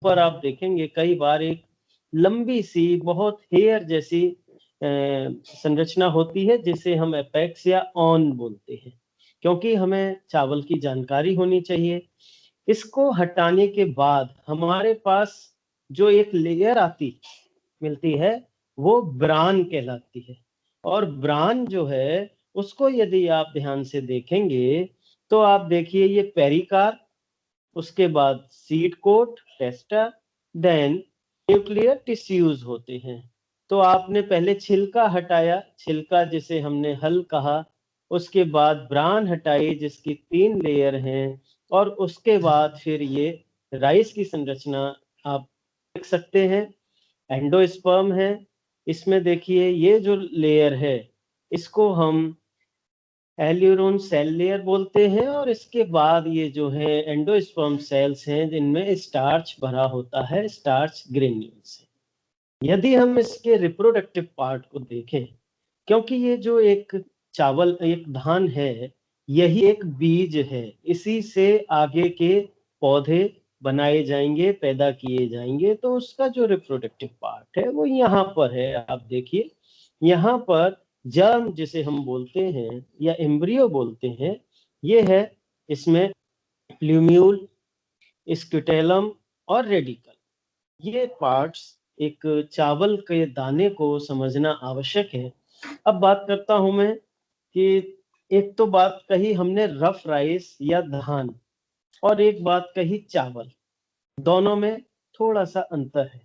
पर आप देखेंगे कई बार एक लंबी सी बहुत हेयर जैसी संरचना होती है, जिसे हम एपेक्स या ऑन बोलते हैं। क्योंकि हमें चावल की जानकारी होनी चाहिए, इसको हटाने के बाद हमारे पास जो एक लेयर आती मिलती है वो ब्रान कहलाती है। और ब्रान जो है उसको यदि आप ध्यान से देखेंगे तो आप देखिए ये पेरिकार, उसके बाद seed coat, टेस्टा, then nuclear tissues होते हैं। तो आपने पहले छिलका हटाया, छिलका जिसे हमने हल कहा, उसके बाद ब्रान हटाई जिसकी 3 लेयर हैं, और उसके बाद फिर ये राइस की संरचना आप देख सकते हैं। एंडोस्पर्म है, इसमें देखिए ये जो लेयर है इसको हम एल्यूरोन सेल लेयर बोलते हैं, और इसके बाद ये जो है एंडोस्पर्म सेल्स हैं जिनमें स्टार्च भरा होता है, स्टार्च ग्रेन्यूल्स है। यदि हम इसके रिप्रोडक्टिव पार्ट को देखें, क्योंकि ये जो एक चावल एक धान है यही एक बीज है, इसी से आगे के पौधे बनाए जाएंगे, पैदा किए जाएंगे। तो उसका जो रिप्रोडक्टिव पार्ट है वो यहाँ पर है। आप देखिए यहाँ पर जर्म जिसे हम बोलते हैं या एम्ब्रियो बोलते हैं, ये है। इसमें प्ल्यूम्यूल, स्क्यूटेलम और रेडिकल, ये पार्ट्स एक चावल के दाने को समझना आवश्यक है। अब बात करता हूं मैं कि एक तो बात कही हमने रफ राइस या धान, और एक बात कही चावल। दोनों में थोड़ा सा अंतर है।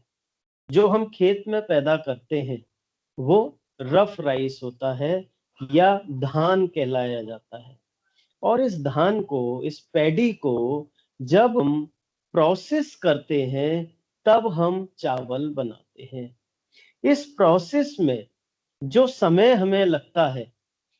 जो हम खेत में पैदा करते हैं वो रफ राइस होता है या धान कहलाया जाता है। और इस धान को, इस पैडी को जब हम प्रोसेस करते हैं तब हम चावल बनाते हैं। इस प्रोसेस में जो समय हमें लगता है,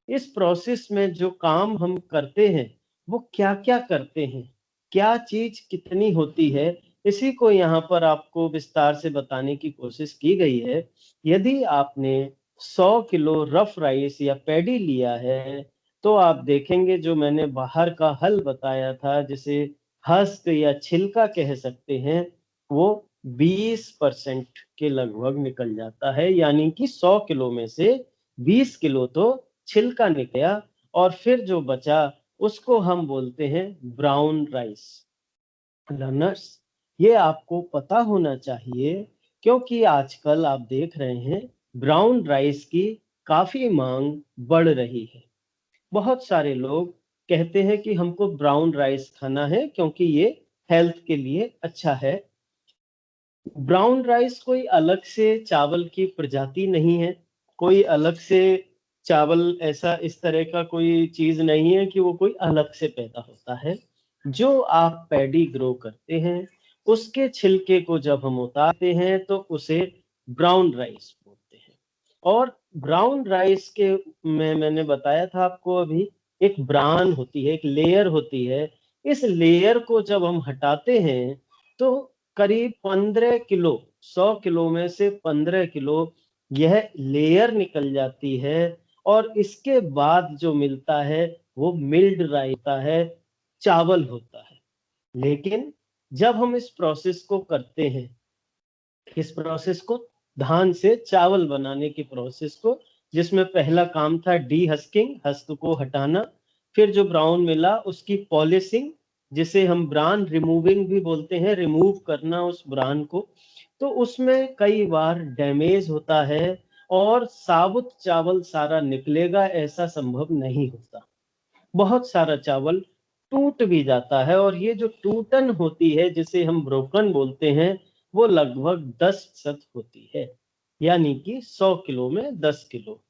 इस प्रोसेस में जो काम हम करते हैं वो क्या क्या करते हैं, क्या चीज कितनी होती है, इसी को यहाँ पर आपको विस्तार से बताने की कोशिश की गई है। यदि आपने 100 किलो रफ राइस या पैडी लिया है तो आप देखेंगे जो मैंने बाहर का हल बताया था, जिसे हस्क या छिलका कह सकते हैं, वो 20% के लगभग निकल जाता है। यानी कि 100 किलो में से 20 किलो तो छिलका निकला, और फिर जो बचा उसको हम बोलते हैं ब्राउन राइस। लर्नर्स, ये आपको पता होना चाहिए, क्योंकि आजकल आप देख रहे हैं ब्राउन राइस की काफी मांग बढ़ रही है। बहुत सारे लोग कहते हैं कि हमको ब्राउन राइस खाना है क्योंकि ये हेल्थ के लिए अच्छा है। ब्राउन राइस कोई अलग से चावल की प्रजाति नहीं है, कोई अलग से चावल ऐसा इस तरह का कोई चीज नहीं है कि वो कोई अलग से पैदा होता है। जो आप पैडी ग्रो करते हैं उसके छिलके को जब हम उतारते हैं तो उसे ब्राउन राइस बोलते हैं। और ब्राउन राइस के में मैंने बताया था आपको अभी, एक ब्रान होती है, एक लेयर होती है। इस लेयर को जब हम हटाते हैं तो करीब 15 किलो, 100 किलो में से 15 किलो यह लेयर निकल जाती है। और इसके बाद जो मिलता है वो मिल्ड राइस होता है, चावल होता है। लेकिन जब हम इस प्रोसेस को करते हैं, इस प्रोसेस को, धान से चावल बनाने की प्रोसेस को, जिसमें पहला काम था डी हस्किंग, हस्क को हटाना, फिर जो ब्राउन मिला उसकी पॉलिशिंग, जिसे हम ब्रान रिमूविंग भी बोलते हैं, रिमूव करना उस ब्रान को, तो उसमें कई बार डैमेज होता है और साबुत चावल सारा निकलेगा ऐसा संभव नहीं होता। बहुत सारा चावल टूट भी जाता है, और ये जो टूटन होती है जिसे हम ब्रोकन बोलते हैं वो लगभग 10% होती है। यानी कि 100 किलो में 10 किलो।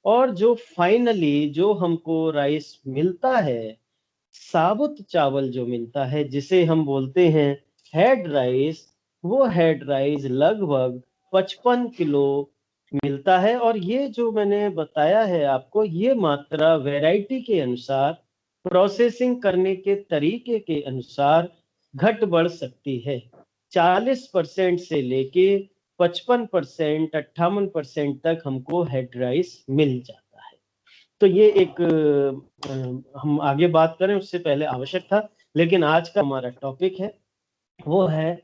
और जो फाइनली जो हमको राइस मिलता है, साबुत चावल जो मिलता है जिसे हम बोलते हैं हेड राइस, वो हेड राइस लगभग 55 किलो मिलता है। और ये जो मैंने बताया है आपको, ये मात्रा वैरायटी के अनुसार, प्रोसेसिंग करने के तरीके के अनुसार घट बढ़ सकती है। 40% से लेके 55%, 58% तक हमको हेड राइस मिल जाता है। तो ये एक हम आगे बात करें उससे पहले आवश्यक था, लेकिन आज का हमारा टॉपिक है वो है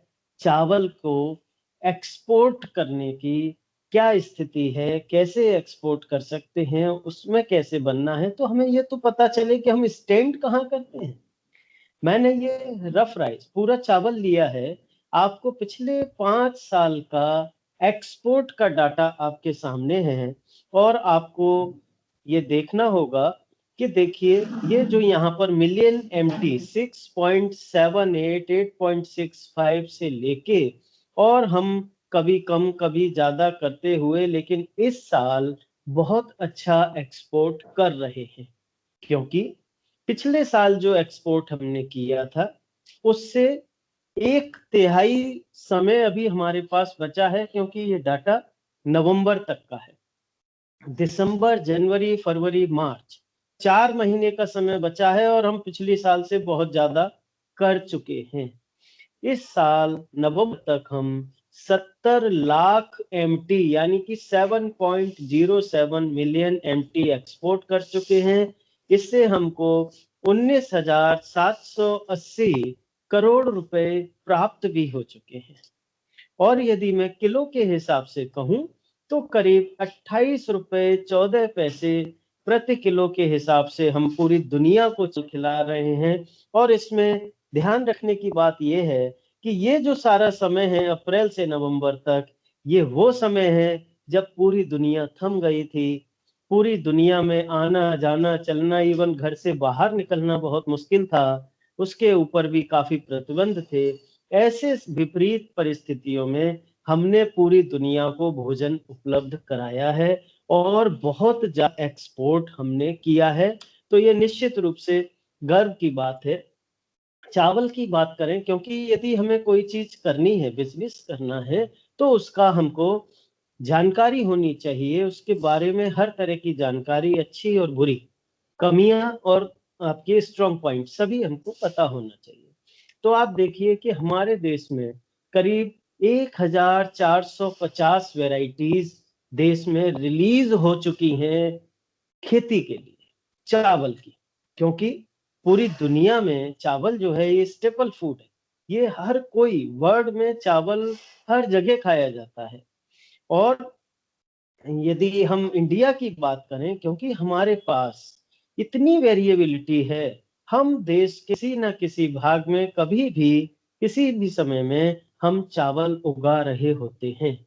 चावल को एक्सपोर्ट करने की क्या स्थिति है, कैसे एक्सपोर्ट कर सकते हैं, उसमें कैसे बनना है, तो हमें ये तो पता चले कि हम स्टैंड कहाँ करते हैं। मैंने ये रफ राइस पूरा चावल लिया है, आपको पिछले 5 साल का एक्सपोर्ट का डाटा आपके सामने है और आपको ये देखना होगा कि देखिए ये जो यहाँ पर मिलियन एमटी 6.78 8.65 से लेके और हम कभी कम कभी ज्यादा करते हुए, लेकिन इस साल बहुत अच्छा एक्सपोर्ट कर रहे हैं, क्योंकि पिछले साल जो एक्सपोर्ट हमने किया था उससे 1/3 समय अभी हमारे पास बचा है, क्योंकि ये डाटा नवंबर तक का है। दिसंबर, जनवरी, फरवरी, मार्च 4 महीने का समय बचा है और हम पिछले साल से बहुत ज्यादा कर चुके हैं। इस साल नवंबर तक हम 70 लाख एमटी यानी कि 7.07 मिलियन एमटी एक्सपोर्ट कर चुके हैं। इससे हमको 19,780 करोड़ रुपए प्राप्त भी हो चुके हैं। और यदि मैं किलो के हिसाब से कहूं तो करीब 28 रुपए 14 पैसे प्रति किलो के हिसाब से हम पूरी दुनिया को खिला रहे हैं। और इसमें ध्यान रखने की बात यह है कि ये जो सारा समय है अप्रैल से नवंबर तक, ये वो समय है जब पूरी दुनिया थम गई थी। पूरी दुनिया में आना जाना चलना, इवन घर से बाहर निकलना बहुत मुश्किल था, उसके ऊपर भी काफी प्रतिबंध थे। ऐसे विपरीत परिस्थितियों में हमने पूरी दुनिया को भोजन उपलब्ध कराया है और बहुत ज्यादा एक्सपोर्ट हमने किया है। तो ये निश्चित रूप से गर्व की बात है। चावल की बात करें, क्योंकि यदि हमें कोई चीज करनी है, बिजनेस करना है, तो उसका हमको जानकारी होनी चाहिए, उसके बारे में हर तरह की जानकारी, अच्छी और बुरी, कमियां और आपके स्ट्रॉन्ग पॉइंट सभी हमको पता होना चाहिए। तो आप देखिए कि हमारे देश में करीब 1450 वैरायटीज देश में रिलीज हो चुकी हैं खेती के लिए, चावल की। क्योंकि पूरी दुनिया में चावल जो है ये स्टेपल फूड है, ये हर कोई वर्ल्ड में चावल हर जगह खाया जाता है। और यदि हम इंडिया की बात करें, क्योंकि हमारे पास इतनी वेरिएबिलिटी है, हम देश किसी न किसी भाग में कभी भी किसी भी समय में हम चावल उगा रहे होते हैं।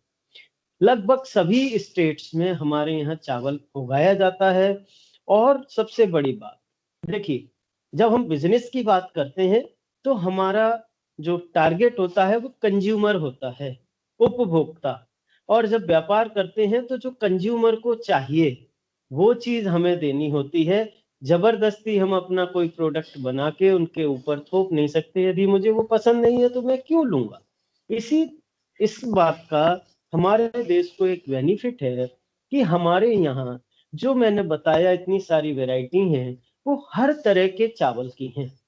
लगभग सभी स्टेट्स में हमारे यहाँ चावल उगाया जाता है। और सबसे बड़ी बात देखिए, जब हम बिजनेस की बात करते हैं तो हमारा जो टारगेट होता है वो कंज्यूमर होता है, उपभोक्ता। और जब व्यापार करते हैं तो जो कंज्यूमर को चाहिए वो चीज हमें देनी होती है। जबरदस्ती हम अपना कोई प्रोडक्ट बना के उनके ऊपर थोप नहीं सकते। यदि मुझे वो पसंद नहीं है तो मैं क्यों लूंगा। इसी इस बात का हमारे देश को एक बेनिफिट है कि हमारे यहाँ जो मैंने बताया इतनी सारी वैरायटी हैं, वो हर तरह के चावल की हैं।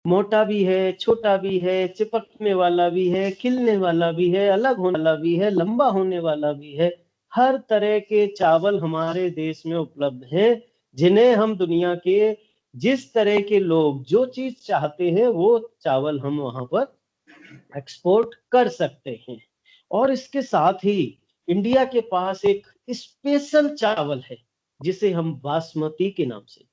मोटा भी है, छोटा भी है, चिपकने वाला भी है, खिलने वाला भी है, अलग होने वाला भी है, लंबा होने वाला भी है। हर तरह के चावल हमारे देश में उपलब्ध हैं, जिन्हें हम दुनिया के जिस तरह के लोग जो चीज चाहते हैं वो चावल हम वहां पर एक्सपोर्ट कर सकते हैं। और इसके साथ ही इंडिया के पास एक स्पेशल चावल है जिसे हम बासमती के नाम से,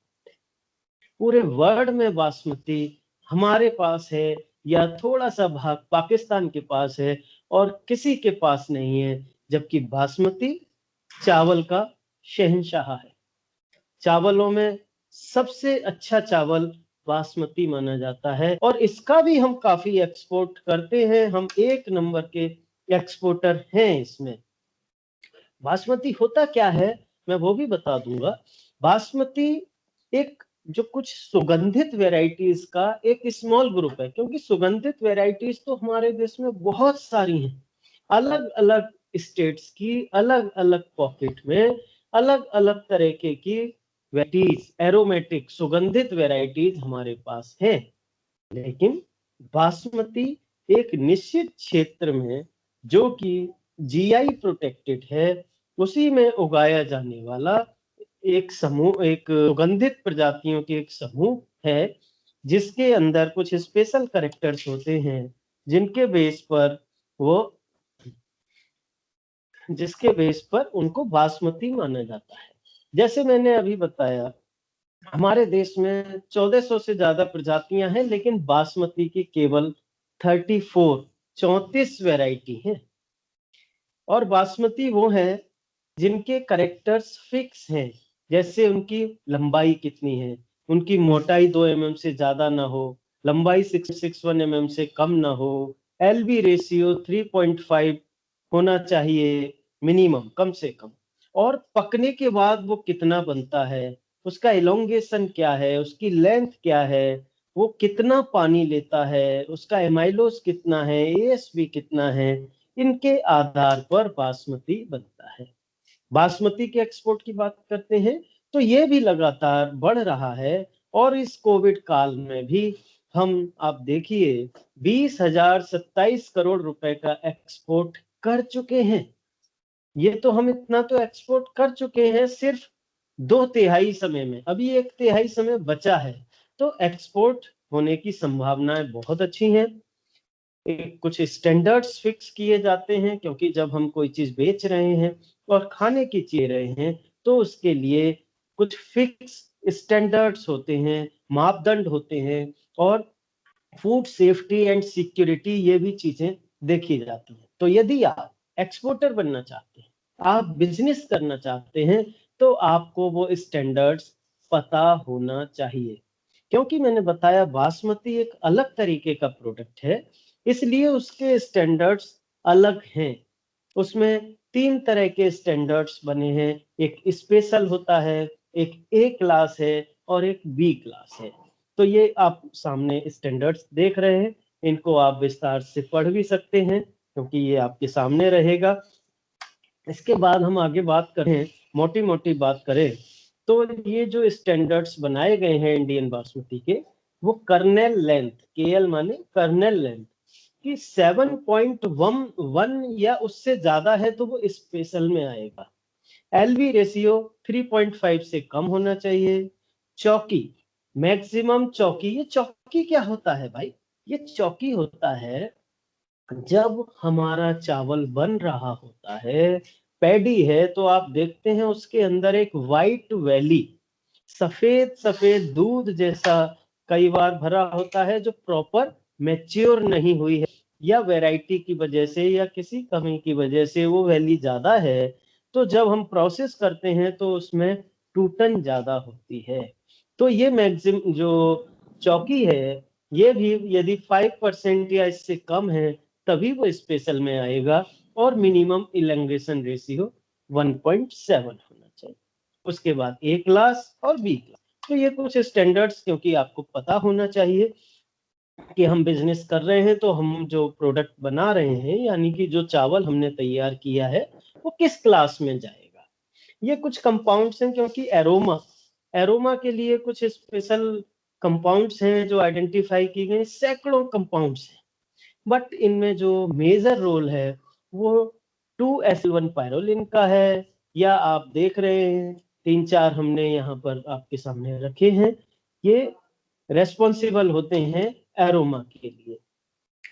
पूरे वर्ल्ड में बासमती हमारे पास है या थोड़ा सा भाग पाकिस्तान के पास है और किसी के पास नहीं है, जबकि बासमती चावल का शहंशाह है। चावलों में सबसे अच्छा चावल बासमती माना जाता है और इसका भी हम काफी एक्सपोर्ट करते हैं। हम 1 नंबर के एक्सपोर्टर हैं इसमें। बासमती होता क्या है मैं वो भी बता दूंगा। बासमती एक जो कुछ सुगंधित वैरायटीज का एक स्मॉल ग्रुप है, क्योंकि सुगंधित वैरायटीज तो हमारे देश में बहुत सारी हैं। अलग अलग स्टेट्स की अलग अलग पॉकेट में अलग अलग तरीके की वैरायटीज, एरोमेटिक सुगंधित वैरायटीज हमारे पास है। लेकिन बासमती एक निश्चित क्षेत्र में जो कि जीआई प्रोटेक्टेड है, उसी में उगाया जाने वाला एक समूह, एक सुगंधित प्रजातियों के एक समूह है, जिसके अंदर कुछ स्पेशल कैरेक्टर्स होते हैं, जिनके बेस पर वो जिसके बेस पर उनको बासमती माना जाता है। जैसे मैंने अभी बताया, हमारे देश में 1400 से ज्यादा प्रजातियां हैं, लेकिन बासमती की केवल 34 वैरायटी हैं। और बासमती वो है जिनके करेक्टर्स फिक्स हैं, जैसे उनकी लंबाई कितनी है, उनकी मोटाई 2 mm से ज्यादा ना हो, लंबाई 661 mm से कम ना हो, LB रेशियो 3.5 होना चाहिए मिनिमम, कम से कम। और पकने के बाद वो कितना बनता है, उसका इलोंगेशन क्या है, उसकी लेंथ क्या है, वो कितना पानी लेता है, उसका एमाइलोज कितना है, ASV कितना है, इनके आधार पर बासमती बनता है। बासमती के एक्सपोर्ट की बात करते हैं तो ये भी लगातार बढ़ रहा है। और इस कोविड काल में भी हम, आप देखिए, 20,027 करोड़ रुपए का एक्सपोर्ट कर चुके हैं। ये तो हम इतना तो एक्सपोर्ट कर चुके हैं सिर्फ 2/3 समय में, अभी 1/3 समय बचा है। तो एक्सपोर्ट होने की संभावनाएं बहुत अच्छी हैं। कुछ स्टैंडर्ड्स फिक्स किए जाते हैं, क्योंकि जब हम कोई चीज बेच रहे हैं और खाने की चीज रहे हैं तो उसके लिए कुछ फिक्स स्टैंडर्ड्स होते हैं, मापदंड होते हैं। और फूड सेफ्टी एंड सिक्योरिटी, ये भी चीजें देखी जाती हैं। तो यदि आप एक्सपोर्टर बनना चाहते हैं, आप बिजनेस करना चाहते हैं, तो आपको वो स्टैंडर्ड्स पता होना चाहिए। क्योंकि मैंने बताया बासमती एक अलग तरीके का प्रोडक्ट है, इसलिए उसके स्टैंडर्ड्स अलग हैं। उसमें 3 तरह के स्टैंडर्ड्स बने हैं, एक स्पेशल होता है, एक A क्लास है और एक B क्लास है। तो ये आप सामने स्टैंडर्ड्स देख रहे हैं, इनको आप विस्तार से पढ़ भी सकते हैं क्योंकि ये आपके सामने रहेगा। इसके बाद हम आगे बात करें, मोटी मोटी बात करें, तो ये जो स्टैंडर्ड्स बनाए गए हैं इंडियन बासमती के, वो कर्नेल लेंथ, KL माने कर्नेल लेंथ कि 7.11 या उससे ज्यादा है तो वो स्पेशल में आएगा। LV रेशियो 3.5 से कम होना चाहिए। चौकी, मैक्सिमम चौकी, ये चौकी क्या होता है भाई? ये चौकी होता है जब हमारा चावल बन रहा होता है, पैडी है, तो आप देखते हैं उसके अंदर एक वाइट वैली, सफेद सफेद दूध जैसा कई बार भरा होता है, जो प्रॉपर मैच्योर नहीं हुई है, या वैरायटी की वजह से या किसी कमी की वजह से वो वैली ज्यादा है। तो जब हम प्रोसेस करते हैं तो उसमें टूटन ज्यादा होती है। तो ये मैक्सिमम जो चौकी है, ये भी यदि 5% या इससे कम है तभी वो स्पेशल में आएगा। और मिनिमम इलंगेशन रेशियो 1.7 होना चाहिए। उसके बाद A क्लास और B क्लास। तो ये कुछ स्टैंडर्ड्स, क्योंकि आपको पता होना चाहिए कि हम बिजनेस कर रहे हैं तो हम जो प्रोडक्ट बना रहे हैं, यानी कि जो चावल हमने तैयार किया है, वो किस क्लास में जाएगा। ये कुछ कंपाउंड्स हैं, क्योंकि एरोमा, एरोमा के लिए कुछ स्पेशल कंपाउंड्स हैं जो आइडेंटिफाई की गए, सैकड़ों कंपाउंड्स हैं। बट इनमें जो मेजर रोल है वो 2-एसिल-1 पायरोलिन का है। या आप देख रहे हैं 3-4 हमने यहाँ पर आपके सामने रखे हैं, ये रेस्पॉन्सिबल होते हैं एरोमा के लिए।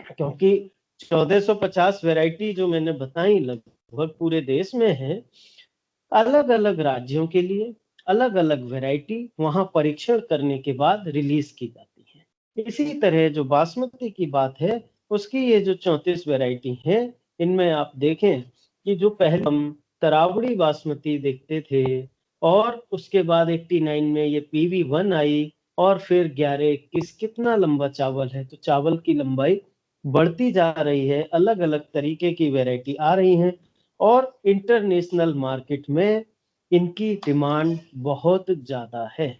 क्योंकि 1450 वैरायटी जो मैंने बताई लगभग पूरे देश में है, अलग अलग राज्यों के लिए अलग अलग वैरायटी वहां परीक्षण करने के बाद रिलीज की जाती है। इसी तरह जो बासमती की बात है, उसकी ये जो 34 वैरायटी है, इनमें आप देखें कि जो पहले हम तरावड़ी बासमती देखते थे, और उसके बाद 89 में ये PV1 आई, और फिर 11-21, कितना लंबा चावल है। तो चावल की लंबाई बढ़ती जा रही है, अलग अलग तरीके की वैरायटी आ रही हैं, और इंटरनेशनल मार्केट में इनकी डिमांड बहुत ज्यादा है।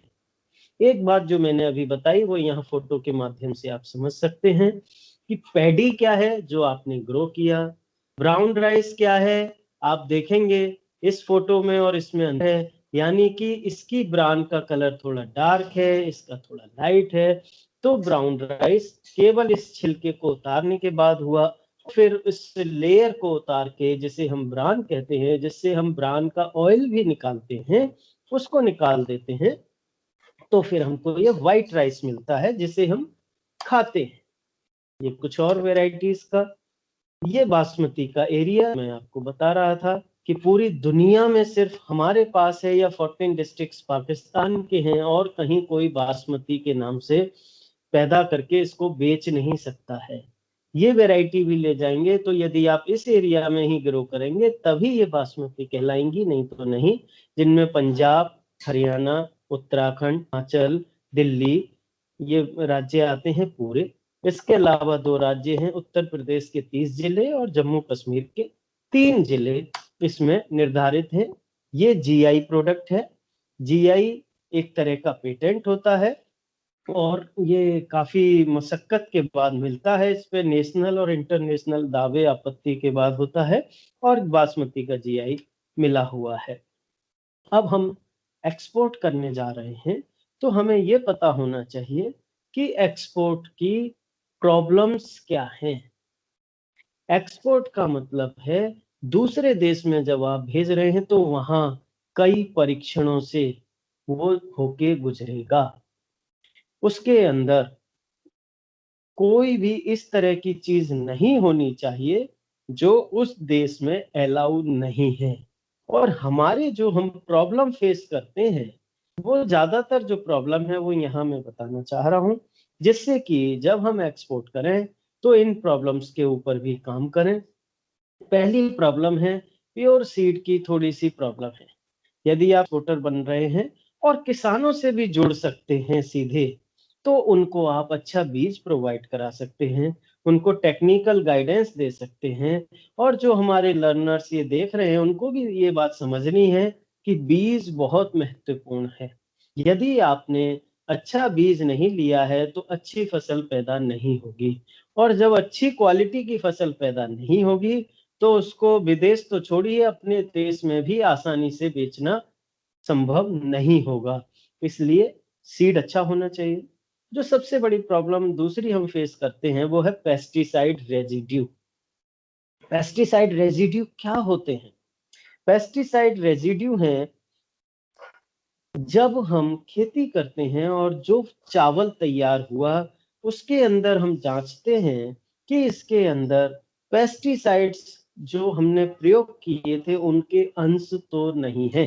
एक बात जो मैंने अभी बताई वो यहाँ फोटो के माध्यम से आप समझ सकते हैं कि पैडी क्या है जो आपने ग्रो किया, ब्राउन राइस क्या है, आप देखेंगे इस फोटो में और इसमें अंतर है, यानी कि इसकी ब्रांड का कलर थोड़ा डार्क है, इसका थोड़ा लाइट है। तो ब्राउन राइस केवल इस छिलके को उतारने के बाद हुआ, फिर इस लेयर को उतार के, जिसे हम ब्रान कहते हैं, जिससे हम ब्रान का ऑयल भी निकालते हैं, उसको निकाल देते हैं, तो फिर हमको ये व्हाइट राइस मिलता है जिसे हम खाते हैं। ये कुछ और वेराइटीज का ये बासमती का एरिया मैं आपको बता रहा था कि पूरी दुनिया में सिर्फ हमारे पास है, या 14 डिस्ट्रिक्ट्स पाकिस्तान के हैं, और कहीं कोई बासमती के नाम से पैदा करके इसको बेच नहीं सकता है। ये वैरायटी भी ले जाएंगे तो यदि आप इस एरिया में ही ग्रो करेंगे तभी ये बासमती कहलाएंगी, नहीं तो नहीं। जिनमें पंजाब, हरियाणा, उत्तराखंड, हिमाचल, दिल्ली, ये राज्य आते हैं पूरे। इसके अलावा 2 राज्य हैं, उत्तर प्रदेश के 30 जिले और जम्मू कश्मीर के 3 जिले इसमें निर्धारित हैं। ये जीआई प्रोडक्ट है। जीआई एक तरह का पेटेंट होता है और ये काफी मशक्कत के बाद मिलता है। इस पे नेशनल और इंटरनेशनल दावे आपत्ति के बाद होता है, और बासमती का जीआई मिला हुआ है। अब हम एक्सपोर्ट करने जा रहे हैं, तो हमें ये पता होना चाहिए कि एक्सपोर्ट की प्रॉब्लम्स क्या हैं। एक्सपोर्ट का मतलब है दूसरे देश में जब आप भेज रहे हैं तो वहां कई परीक्षणों से वो होके गुजरेगा। उसके अंदर कोई भी इस तरह की चीज नहीं होनी चाहिए जो उस देश में अलाउ नहीं है। और हमारे जो हम प्रॉब्लम फेस करते हैं, वो ज्यादातर जो प्रॉब्लम है वो यहाँ मैं बताना चाह रहा हूँ, जिससे कि जब हम एक्सपोर्ट करें तो इन प्रॉब्लम्स के ऊपर भी काम करें। पहली प्रॉब्लम है प्योर सीड की, थोड़ी सी प्रॉब्लम है। यदि आप वोटर बन रहे हैं और किसानों से भी जुड़ सकते हैं सीधे, तो उनको आप अच्छा बीज प्रोवाइड करा सकते हैं, उनको टेक्निकल गाइडेंस दे सकते हैं। और जो हमारे लर्नर्स ये देख रहे हैं उनको भी ये बात समझनी है कि बीज बहुत महत्वपूर्ण है। यदि आपने अच्छा बीज नहीं लिया है तो अच्छी फसल पैदा नहीं होगी, और जब अच्छी क्वालिटी की फसल पैदा नहीं होगी तो उसको विदेश तो छोड़िए, अपने देश में भी आसानी से बेचना संभव नहीं होगा। इसलिए सीड अच्छा होना चाहिए। जो सबसे बड़ी प्रॉब्लम दूसरी हम फेस करते हैं वो है पेस्टिसाइड रेजिड्यू। पेस्टिसाइड रेजिड्यू क्या होते हैं? पेस्टिसाइड रेजिड्यू हैं जब हम खेती करते हैं और जो चावल तैयार हुआ उसके अंदर हम जांचते हैं कि इसके अंदर पेस्टिसाइड्स जो हमने प्रयोग किए थे उनके अंश तो नहीं है।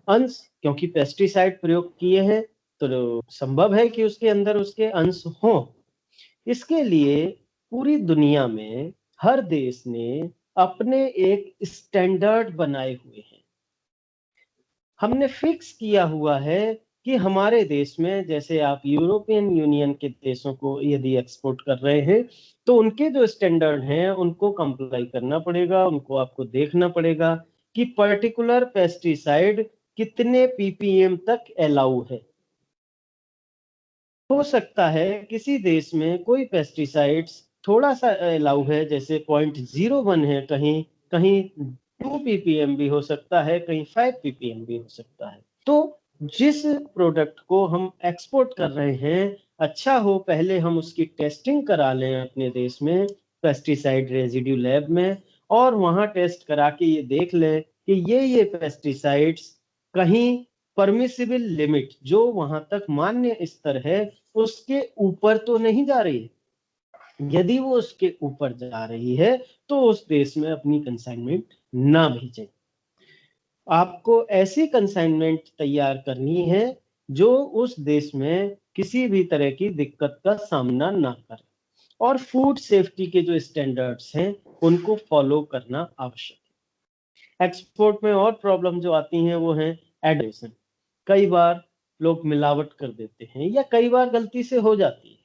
अंश, क्योंकि पेस्टिसाइड प्रयोग किए हैं तो संभव है कि उसके अंदर उसके अंश हो। इसके लिए पूरी दुनिया में हर देश ने अपने एक स्टैंडर्ड बनाए हुए हैं। हमने फिक्स किया हुआ है कि हमारे देश में, जैसे आप यूरोपियन यूनियन के देशों को यदि एक्सपोर्ट कर रहे हैं तो उनके जो स्टैंडर्ड हैं उनको कंप्लाई करना पड़ेगा। उनको आपको देखना पड़ेगा कि पर्टिकुलर पेस्टिसाइड कितने पीपीएम तक अलाउ है। हो सकता है किसी देश में कोई पेस्टिसाइड्स थोड़ा सा अलाउ है, जैसे 0.01 है, कहीं कहीं 2 पीपीएम भी हो सकता है, कहीं 5 पीपीएम भी हो सकता है। तो जिस प्रोडक्ट को हम एक्सपोर्ट कर रहे हैं, अच्छा हो पहले हम उसकी टेस्टिंग करा लें अपने देश में पेस्टिसाइड रेजिड्यू लैब में, और वहां टेस्ट करा के ये देख लें कि ये पेस्टिसाइड्स कहीं परमिसिबल लिमिट जो वहां तक मान्य स्तर है उसके ऊपर तो नहीं जा रही है। यदि वो उसके ऊपर जा रही है तो उस देश में अपनी कंसाइनमेंट ना भेजें। आपको ऐसी कंसाइनमेंट तैयार करनी है जो उस देश में किसी भी तरह की दिक्कत का सामना ना करे, और फूड सेफ्टी के जो स्टैंडर्ड्स हैं उनको फॉलो करना आवश्यक है। एक्सपोर्ट में और प्रॉब्लम जो आती हैं वो है एडल्ट्रेशन। कई बार लोग मिलावट कर देते हैं, या कई बार गलती से हो जाती है।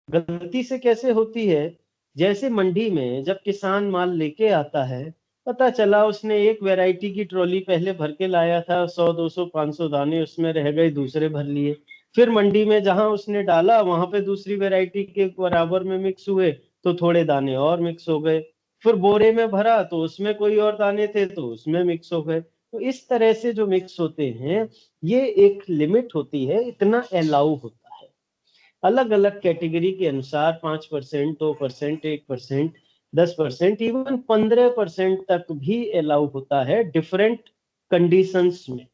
गलती से कैसे होती है? जैसे मंडी में जब किसान माल लेके आता है, पता चला उसने एक वैरायटी की ट्रॉली पहले भर के लाया था, 100 200 500 दाने उसमें रह गए, दूसरे भर लिए। फिर मंडी में जहां उसने डाला वहां पे दूसरी वैरायटी के बराबर में मिक्स हुए तो थोड़े दाने और मिक्स हो गए। फिर बोरे में भरा तो उसमें कोई और दाने थे तो उसमें मिक्स हो गए। तो इस तरह से जो मिक्स होते हैं, ये एक लिमिट होती है, इतना अलाउ होता है। अलग अलग कैटेगरी के अनुसार 5%, 2%, 1%, 10%, इवन 15% तक भी अलाउ होता है डिफरेंट कंडीशंस में।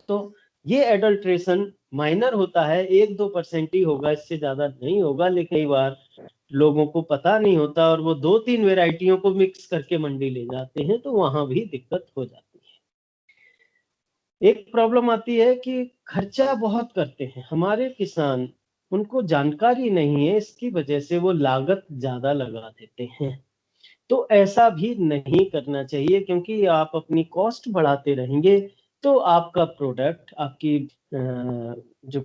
तो ये एडल्ट्रेशन माइनर होता है, 1-2% ही होगा, इससे ज्यादा नहीं होगा। लेकिन कई बार लोगों को पता नहीं होता और वो 2-3 वैरायटियों को मिक्स करके मंडी ले जाते हैं, तो वहां भी दिक्कत हो जाती है। एक प्रॉब्लम आती है कि खर्चा बहुत करते हैं हमारे किसान, उनको जानकारी नहीं है, इसकी वजह से वो लागत ज्यादा लगा देते हैं। तो ऐसा भी नहीं करना चाहिए, क्योंकि आप अपनी कॉस्ट बढ़ाते रहेंगे तो आपका प्रोडक्ट, आपकी जो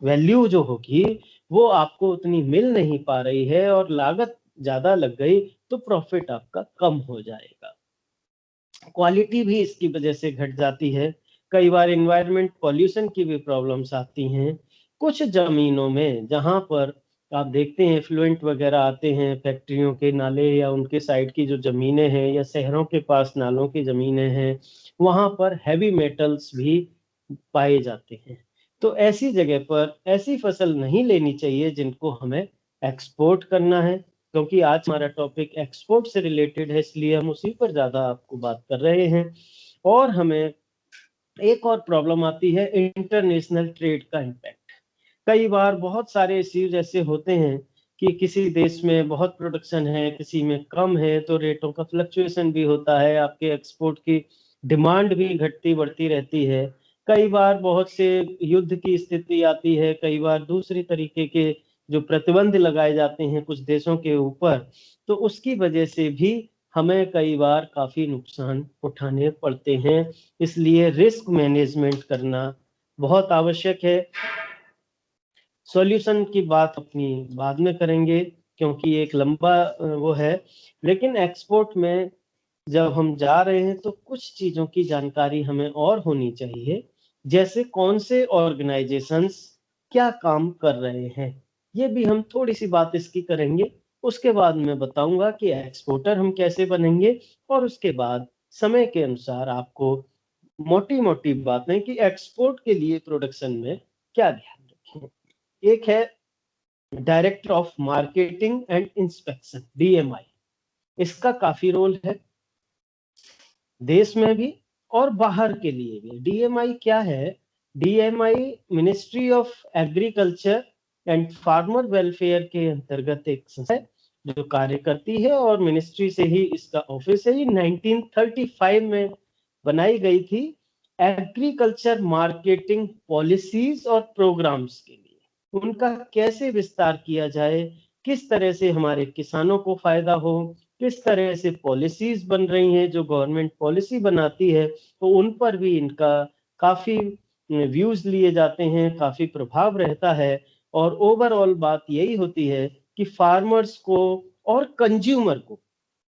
वैल्यू जो होगी वो आपको उतनी मिल नहीं पा रही है और लागत ज्यादा लग गई तो प्रॉफिट आपका कम हो जाएगा। क्वालिटी भी इसकी वजह से घट जाती है। कई बार एनवायरनमेंट पॉल्यूशन की भी प्रॉब्लम्स आती हैं। कुछ जमीनों में जहां पर आप देखते हैं फ्लुएंट वगैरह आते हैं, फैक्ट्रियों के नाले या उनके साइड की जो जमीनें हैं या शहरों के पास नालों की जमीनें हैं, वहां पर हैवी मेटल्स भी पाए जाते हैं। तो ऐसी जगह पर ऐसी फसल नहीं लेनी चाहिए जिनको हमें एक्सपोर्ट करना है, क्योंकि आज हमारा टॉपिक एक्सपोर्ट से रिलेटेड है, इसलिए हम उसी पर ज्यादा आपको बात कर रहे हैं। और हमें एक और प्रॉब्लम आती है इंटरनेशनल ट्रेड का इम्पैक्ट। कई बार बहुत सारे इश्यूज ऐसे होते हैं कि किसी देश में बहुत प्रोडक्शन है, किसी में कम है, तो रेटों का फ्लक्चुएशन भी होता है, आपके एक्सपोर्ट की डिमांड भी घटती बढ़ती रहती है। कई बार बहुत से युद्ध की स्थिति आती है, कई बार दूसरी तरीके के जो प्रतिबंध लगाए जाते हैं कुछ देशों के ऊपर, तो उसकी वजह से भी हमें कई बार काफी नुकसान उठाने पड़ते हैं। इसलिए रिस्क मैनेजमेंट करना बहुत आवश्यक है। सॉल्यूशन की बात अपनी बाद में करेंगे, क्योंकि एक लंबा वो है। लेकिन एक्सपोर्ट में जब हम जा रहे हैं तो कुछ चीजों की जानकारी हमें और होनी चाहिए, जैसे कौन से ऑर्गेनाइजेशंस क्या काम कर रहे हैं, ये भी हम थोड़ी सी बात इसकी करेंगे। उसके बाद मैं बताऊंगा कि एक्सपोर्टर हम कैसे बनेंगे, और उसके बाद समय के अनुसार आपको मोटी मोटी बातें कि एक्सपोर्ट के लिए प्रोडक्शन में क्या ध्यान रखें। एक है director of marketing and inspection, DMI. इसका काफी रोल है देश में भी और बाहर के लिए भी। डीएमआई क्या है? DMI ministry of agriculture and farmer welfare के अंतर्गत एक संस्था है जो कार्य करती है, और मिनिस्ट्री से ही इसका ऑफिस है। ये 1935 में बनाई गई थी एग्रीकल्चर मार्केटिंग पॉलिसीज और प्रोग्राम्स के लिए। उनका कैसे विस्तार किया जाए, किस तरह से हमारे किसानों को फायदा हो, किस तरह से पॉलिसीज बन रही हैं, जो गवर्नमेंट पॉलिसी बनाती है तो उन पर भी इनका काफी व्यूज लिए जाते हैं, काफी प्रभाव रहता है। और ओवरऑल बात यही होती है कि फार्मर्स को और कंज्यूमर को,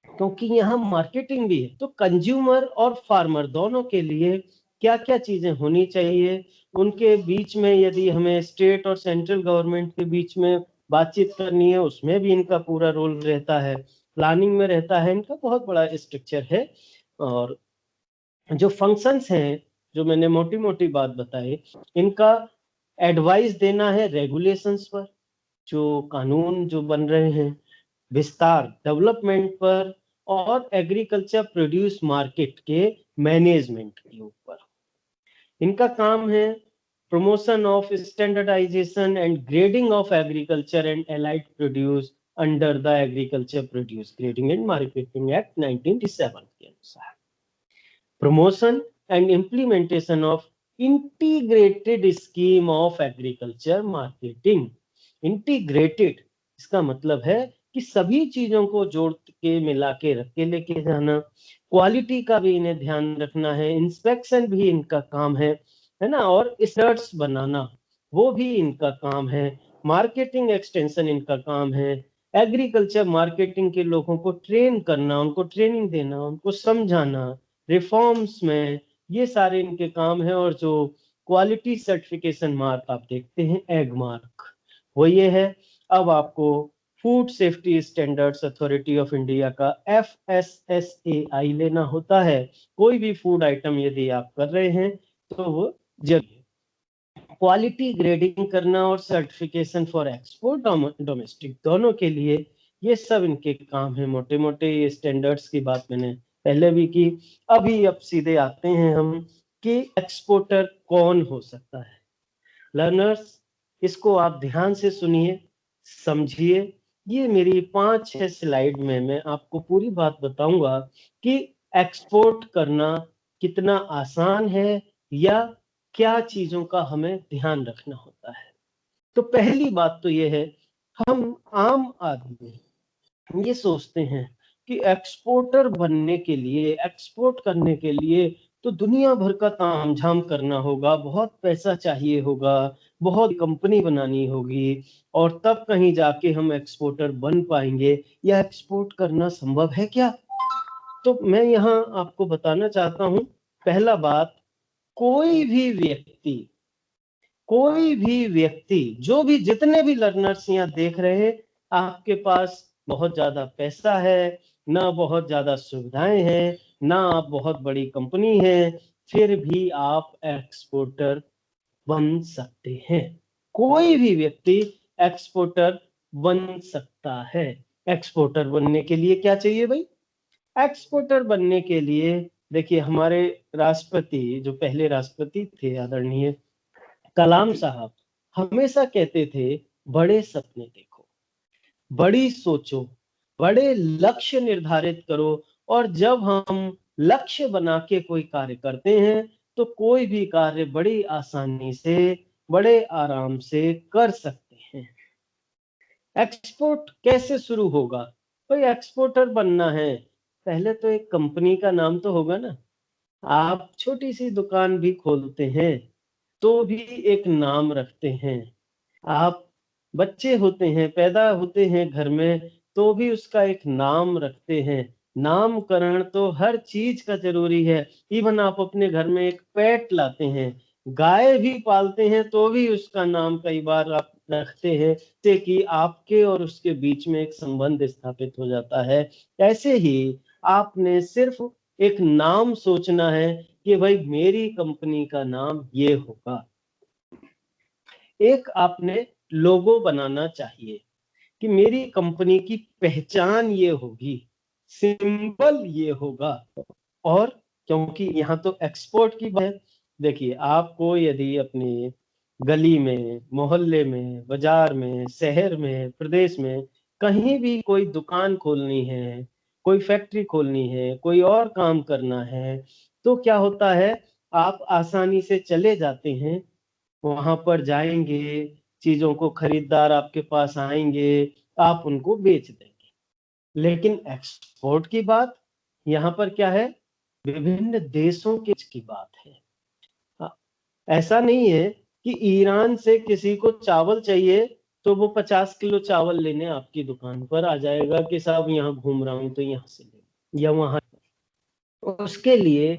क्योंकि यहाँ मार्केटिंग भी है, तो कंज्यूमर और फार्मर दोनों के लिए क्या क्या चीजें होनी चाहिए, उनके बीच में यदि हमें स्टेट और सेंट्रल गवर्नमेंट के बीच में बातचीत करनी है, उसमें भी इनका पूरा रोल रहता है, प्लानिंग में रहता है, इनका बहुत बड़ा स्ट्रक्चर है। और जो फंक्शंस हैं, जो मैंने मोटी मोटी बात बताई, इनका एडवाइस देना है रेगुलेशंस पर, जो कानून जो बन रहे हैं, विस्तार डेवलपमेंट पर, और एग्रीकल्चर प्रोड्यूस मार्केट के मैनेजमेंट के ऊपर। इनका काम है promotion of standardisation and grading of agriculture and allied produce under the agriculture produce grading and marketing act 1987 के अनुसार। Promotion and implementation of integrated scheme of agriculture marketing. Integrated इसका मतलब है कि सभी चीजों को जोड़ के मिला के रख के लेके जाना। क्वालिटी का भी इन्हें ध्यान रखना है, इंस्पेक्शन भी इनका काम है ना, और स्टैंडर्ड्स बनाना वो भी इनका काम है। मार्केटिंग एक्सटेंशन इनका काम है। एग्रीकल्चर मार्केटिंग के लोगों को ट्रेन करना, उनको ट्रेनिंग देना, उनको समझाना, रिफॉर्म्स में, ये सारे इनके काम है। और जो क्वालिटी सर्टिफिकेशन मार्क आप देखते हैं, एग मार्क, वो ये है। अब आपको food safety standards authority of India का FSSAI लेना होता है। कोई भी फूड आइटम यदि आप कर रहे हैं तो वो जरूरी है। क्वालिटी ग्रेडिंग करना और सर्टिफिकेशन फॉर एक्सपोर्ट डोमेस्टिक, दोनों के लिए ये सब इनके काम है। मोटे मोटे ये स्टैंडर्ड्स की बात मैंने पहले भी की। अभी अब सीधे आते हैं हम कि एक्सपोर्टर कौन हो सकता है। लर्नर्स, इसको आप ध्यान से सुनिए, समझिए, ये मेरी 5-6 स्लाइड में मैं आपको पूरी बात बताऊंगा कि एक्सपोर्ट करना कितना आसान है या क्या चीजों का हमें ध्यान रखना होता है। तो पहली बात तो ये है, हम आम आदमी ये सोचते हैं कि एक्सपोर्टर बनने के लिए, एक्सपोर्ट करने के लिए तो दुनिया भर का तामझाम करना होगा, बहुत पैसा चाहिए होगा, बहुत कंपनी बनानी होगी और तब कहीं जाके हम एक्सपोर्टर बन पाएंगे। या एक्सपोर्ट करना संभव है क्या? तो मैं यहाँ आपको बताना चाहता हूँ, पहला बात, कोई भी व्यक्ति जो भी जितने भी लर्नर्स यहाँ देख रहे हैं, आपके पास बहुत ज्यादा पैसा है ना, बहुत ज्यादा सुविधाएं हैं ना, आप बहुत बड़ी कंपनी है, फिर भी आप एक्सपोर्टर बन सकते हैं। कोई भी व्यक्ति एक्सपोर्टर बन सकता है। एक्सपोर्टर बनने के लिए क्या चाहिए भाई? एक्सपोर्टर बनने के लिए देखिए, हमारे राष्ट्रपति, जो पहले राष्ट्रपति थे आदरणीय कलाम साहब, हमेशा कहते थे बड़े सपने देखो, बड़ी सोचो, बड़े लक्ष्य निर्धारित करो, और जब हम लक्ष्य बना के कोई कार्य करते हैं तो कोई भी कार्य बड़ी आसानी से, बड़े आराम से कर सकते हैं। एक्सपोर्ट कैसे शुरू होगा? कोई एक्सपोर्टर बनना है, पहले तो एक कंपनी का नाम तो होगा ना। आप छोटी सी दुकान भी खोलते हैं तो भी एक नाम रखते हैं। आप बच्चे होते हैं, पैदा होते हैं घर में, तो भी उसका एक नाम रखते हैं। नामकरण तो हर चीज का जरूरी है। इवन आप अपने घर में एक पेट लाते हैं, गाय भी पालते हैं, तो भी उसका नाम कई बार आप रखते हैं, जिससे कि आपके और उसके बीच में एक संबंध स्थापित हो जाता है। ऐसे ही आपने सिर्फ एक नाम सोचना है कि भाई मेरी कंपनी का नाम ये होगा। एक आपने लोगो बनाना चाहिए कि मेरी कंपनी की पहचान ये होगी, सिंबल ये होगा। और क्योंकि यहाँ तो एक्सपोर्ट की बात है, देखिए आपको यदि अपनी गली में, मोहल्ले में, बाजार में, शहर में, प्रदेश में कहीं भी कोई दुकान खोलनी है, कोई फैक्ट्री खोलनी है, कोई और काम करना है, तो क्या होता है, आप आसानी से चले जाते हैं, वहां पर जाएंगे, चीजों को खरीदार आपके पास आएंगे, आप उनको बेच देंगे। लेकिन एक्सपोर्ट की बात यहाँ पर क्या है? विभिन्न देशों की बात है। हाँ, ऐसा नहीं है कि ईरान से किसी को चावल चाहिए तो वो 50 किलो चावल लेने आपकी दुकान पर आ जाएगा कि साहब यहाँ घूम रहा हूं तो यहाँ से ले, या वहां। उसके लिए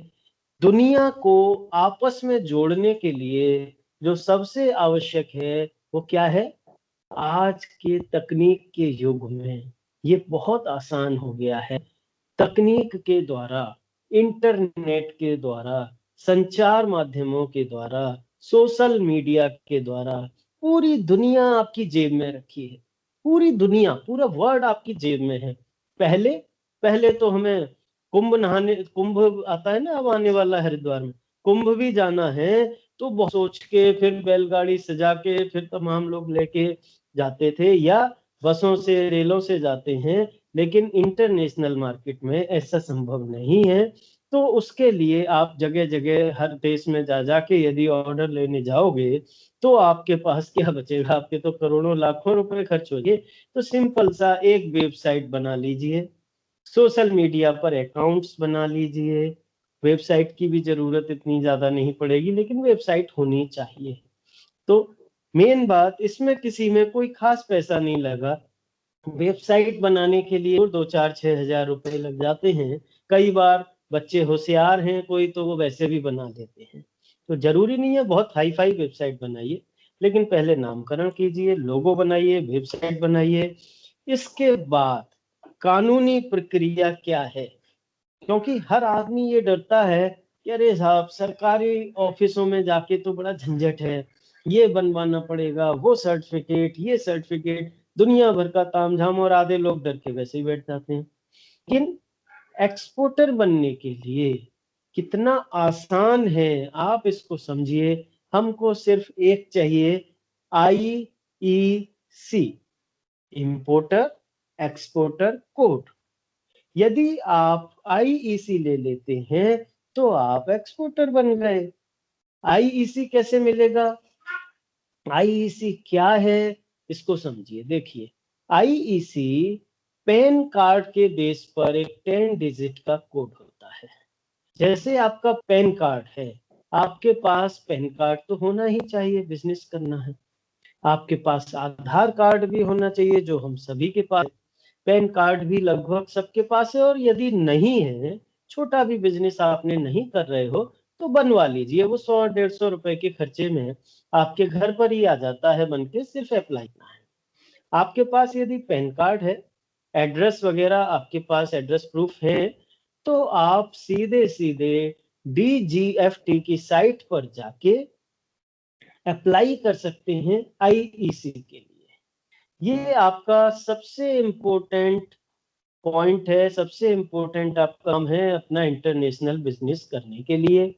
दुनिया को आपस में जोड़ने के लिए जो सबसे आवश्यक है वो क्या है? आज के तकनीक के युग में ये बहुत आसान हो गया है। तकनीक के द्वारा, इंटरनेट के द्वारा, संचार माध्यमों के द्वारा, सोशल मीडिया के द्वारा पूरी दुनिया आपकी जेब में रखी है। पूरी दुनिया, पूरा वर्ल्ड आपकी जेब में है। पहले पहले तो हमें कुंभ नहाने, कुंभ आता है ना अब आने वाला हरिद्वार में, कुंभ भी जाना है तो बहुत सोच के, फिर बैलगाड़ी सजा के, फिर तमाम लोग लेके जाते थे, या बसों से, रेलों से जाते हैं। लेकिन इंटरनेशनल मार्केट में ऐसा संभव नहीं है। तो उसके लिए आप जगह जगह हर देश में जा जाके यदि ऑर्डर लेने जाओगे तो आपके पास क्या बचेगा? आपके तो करोड़ों लाखों रुपए खर्च हो गए। तो सिंपल सा एक वेबसाइट बना लीजिए, सोशल मीडिया पर अकाउंट्स बना लीजिए। वेबसाइट की भी जरूरत इतनी ज्यादा नहीं पड़ेगी, लेकिन वेबसाइट होनी चाहिए। तो मेन बात इसमें, किसी में कोई खास पैसा नहीं लगा। वेबसाइट बनाने के लिए 2-4-6 हज़ार रुपए लग जाते हैं। कई बार बच्चे होशियार हैं कोई, तो वो वैसे भी बना देते हैं। तो जरूरी नहीं है बहुत हाई फाई वेबसाइट बनाइए, लेकिन पहले नामकरण कीजिए, लोगो बनाइए, वेबसाइट बनाइए। इसके बाद कानूनी प्रक्रिया क्या है? क्योंकि हर आदमी ये डरता है कि अरे साहब सरकारी ऑफिसों में जाके तो बड़ा झंझट है, ये बनवाना पड़ेगा, वो सर्टिफिकेट, ये सर्टिफिकेट, दुनिया भर का तामझाम, और आधे लोग डर के वैसे ही बैठ जाते हैं। लेकिन एक्सपोर्टर बनने के लिए कितना आसान है, आप इसको समझिए। हमको सिर्फ एक चाहिए, IEC, इंपोर्टर एक्सपोर्टर कोड। यदि आप आईईसी ले लेते हैं तो आप एक्सपोर्टर बन गए। आईईसी कैसे मिलेगा? आईईसी क्या है इसको समझिए। देखिए, आईईसी पैन कार्ड के बेस पर एक 10 डिजिट का कोड होता है। जैसे आपका पैन कार्ड है, आपके पास पैन कार्ड तो होना ही चाहिए, बिजनेस करना है। आपके पास आधार कार्ड भी होना चाहिए, जो हम सभी के पास। पैन कार्ड भी लगभग सबके पास है, और यदि नहीं है, छोटा भी बिजनेस आपने नहीं कर रहे हो, तो बनवा लीजिए। वो 100-150 रुपए के खर्चे में आपके घर पर ही आ जाता है बन के, सिर्फ अप्लाई करना है। आपके पास यदि पैन कार्ड है, एड्रेस वगैरह आपके पास एड्रेस प्रूफ है, तो आप सीधे सीधे डीजीएफटी की साइट पर जाके अप्लाई कर सकते हैं आईईसी के लिए। ये आपका सबसे इम्पोर्टेंट पॉइंट है, सबसे इम्पोर्टेंट आपका काम है अपना इंटरनेशनल बिजनेस करने के लिए।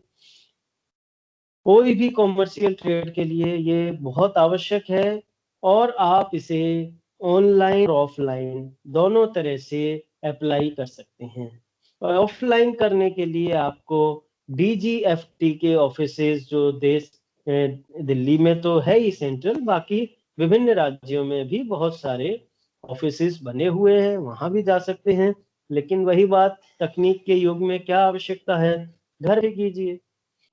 कोई भी कॉमर्शियल ट्रेड के लिए ये बहुत आवश्यक है, और आप इसे ऑनलाइन और ऑफलाइन दोनों तरह से अप्लाई कर सकते हैं। और ऑफलाइन करने के लिए आपको डीजीएफटी के ऑफिसेज, जो देश दिल्ली में तो है ही सेंट्रल, बाकी विभिन्न राज्यों में भी बहुत सारे ऑफिसेज बने हुए हैं, वहां भी जा सकते हैं। लेकिन वही बात, तकनीक के युग में क्या आवश्यकता है, घर पे कीजिए।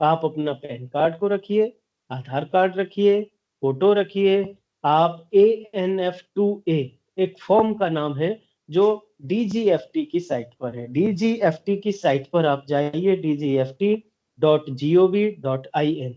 आप अपना पैन कार्ड को रखिए, आधार कार्ड रखिए, फोटो रखिए। आप ANF2A एक फॉर्म का नाम है, जो डीजीएफटी की साइट पर है। डीजीएफटी की साइट पर आप जाइए, dgft.gov.in,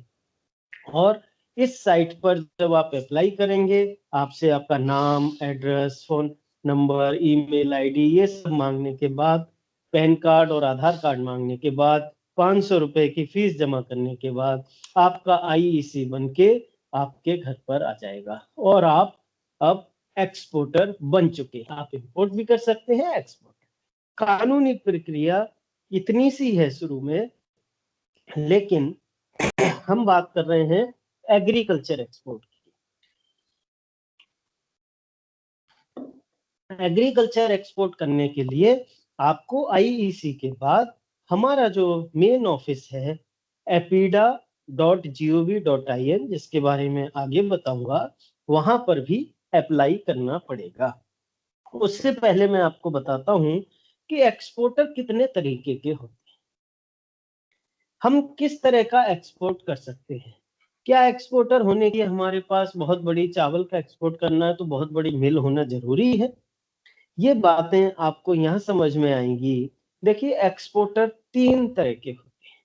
और इस साइट पर जब आप अप्लाई करेंगे, आपसे आपका नाम, address, phone number, email ID ये सब मांगने के बाद, पैन कार्ड और आधार कार्ड मांगने के बाद, 500 रुपए की फीस जमा करने के बाद, आपका आईईसी बनके आपके घर पर आ जाएगा, और आप अब एक्सपोर्टर बन चुके हैं। आप इंपोर्ट भी कर सकते हैं, एक्सपोर्ट। कानूनी प्रक्रिया इतनी सी है शुरू में, लेकिन हम बात कर रहे हैं एग्रीकल्चर एक्सपोर्ट की। एग्रीकल्चर एक्सपोर्ट करने के लिए आपको आईईसी के बाद हमारा जो मेन ऑफिस है apida.gov.in, जिसके बारे में आगे बताऊंगा, वहां पर भी अप्लाई करना पड़ेगा। उससे पहले मैं आपको बताता हूं कि एक्सपोर्टर कितने तरीके के होते हैं, हम किस तरह का एक्सपोर्ट कर सकते हैं। क्या एक्सपोर्टर होने के हमारे पास बहुत बड़ी चावल का एक्सपोर्ट करना है तो बहुत बड़ी मिल होना जरूरी है? ये बातें आपको यहाँ समझ में आएंगी। देखिए, एक्सपोर्टर 3 तरह के होते हैं।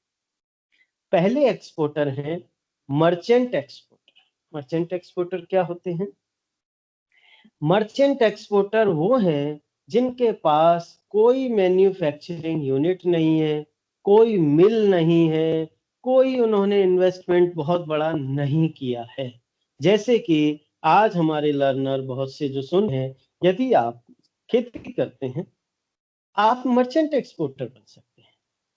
पहले एक्सपोर्टर हैं मर्चेंट एक्सपोर्टर। मर्चेंट एक्सपोर्टर क्या होते हैं? मर्चेंट एक्सपोर्टर वो हैं जिनके पास कोई मैन्युफैक्चरिंग यूनिट नहीं है, कोई मिल नहीं है, कोई उन्होंने इन्वेस्टमेंट बहुत बड़ा नहीं किया है। जैसे कि आज हमारे लर्नर बहुत से जो सुन हैं, यदि आप खेती करते हैं, आप मर्चेंट एक्सपोर्टर बन सकते हैं।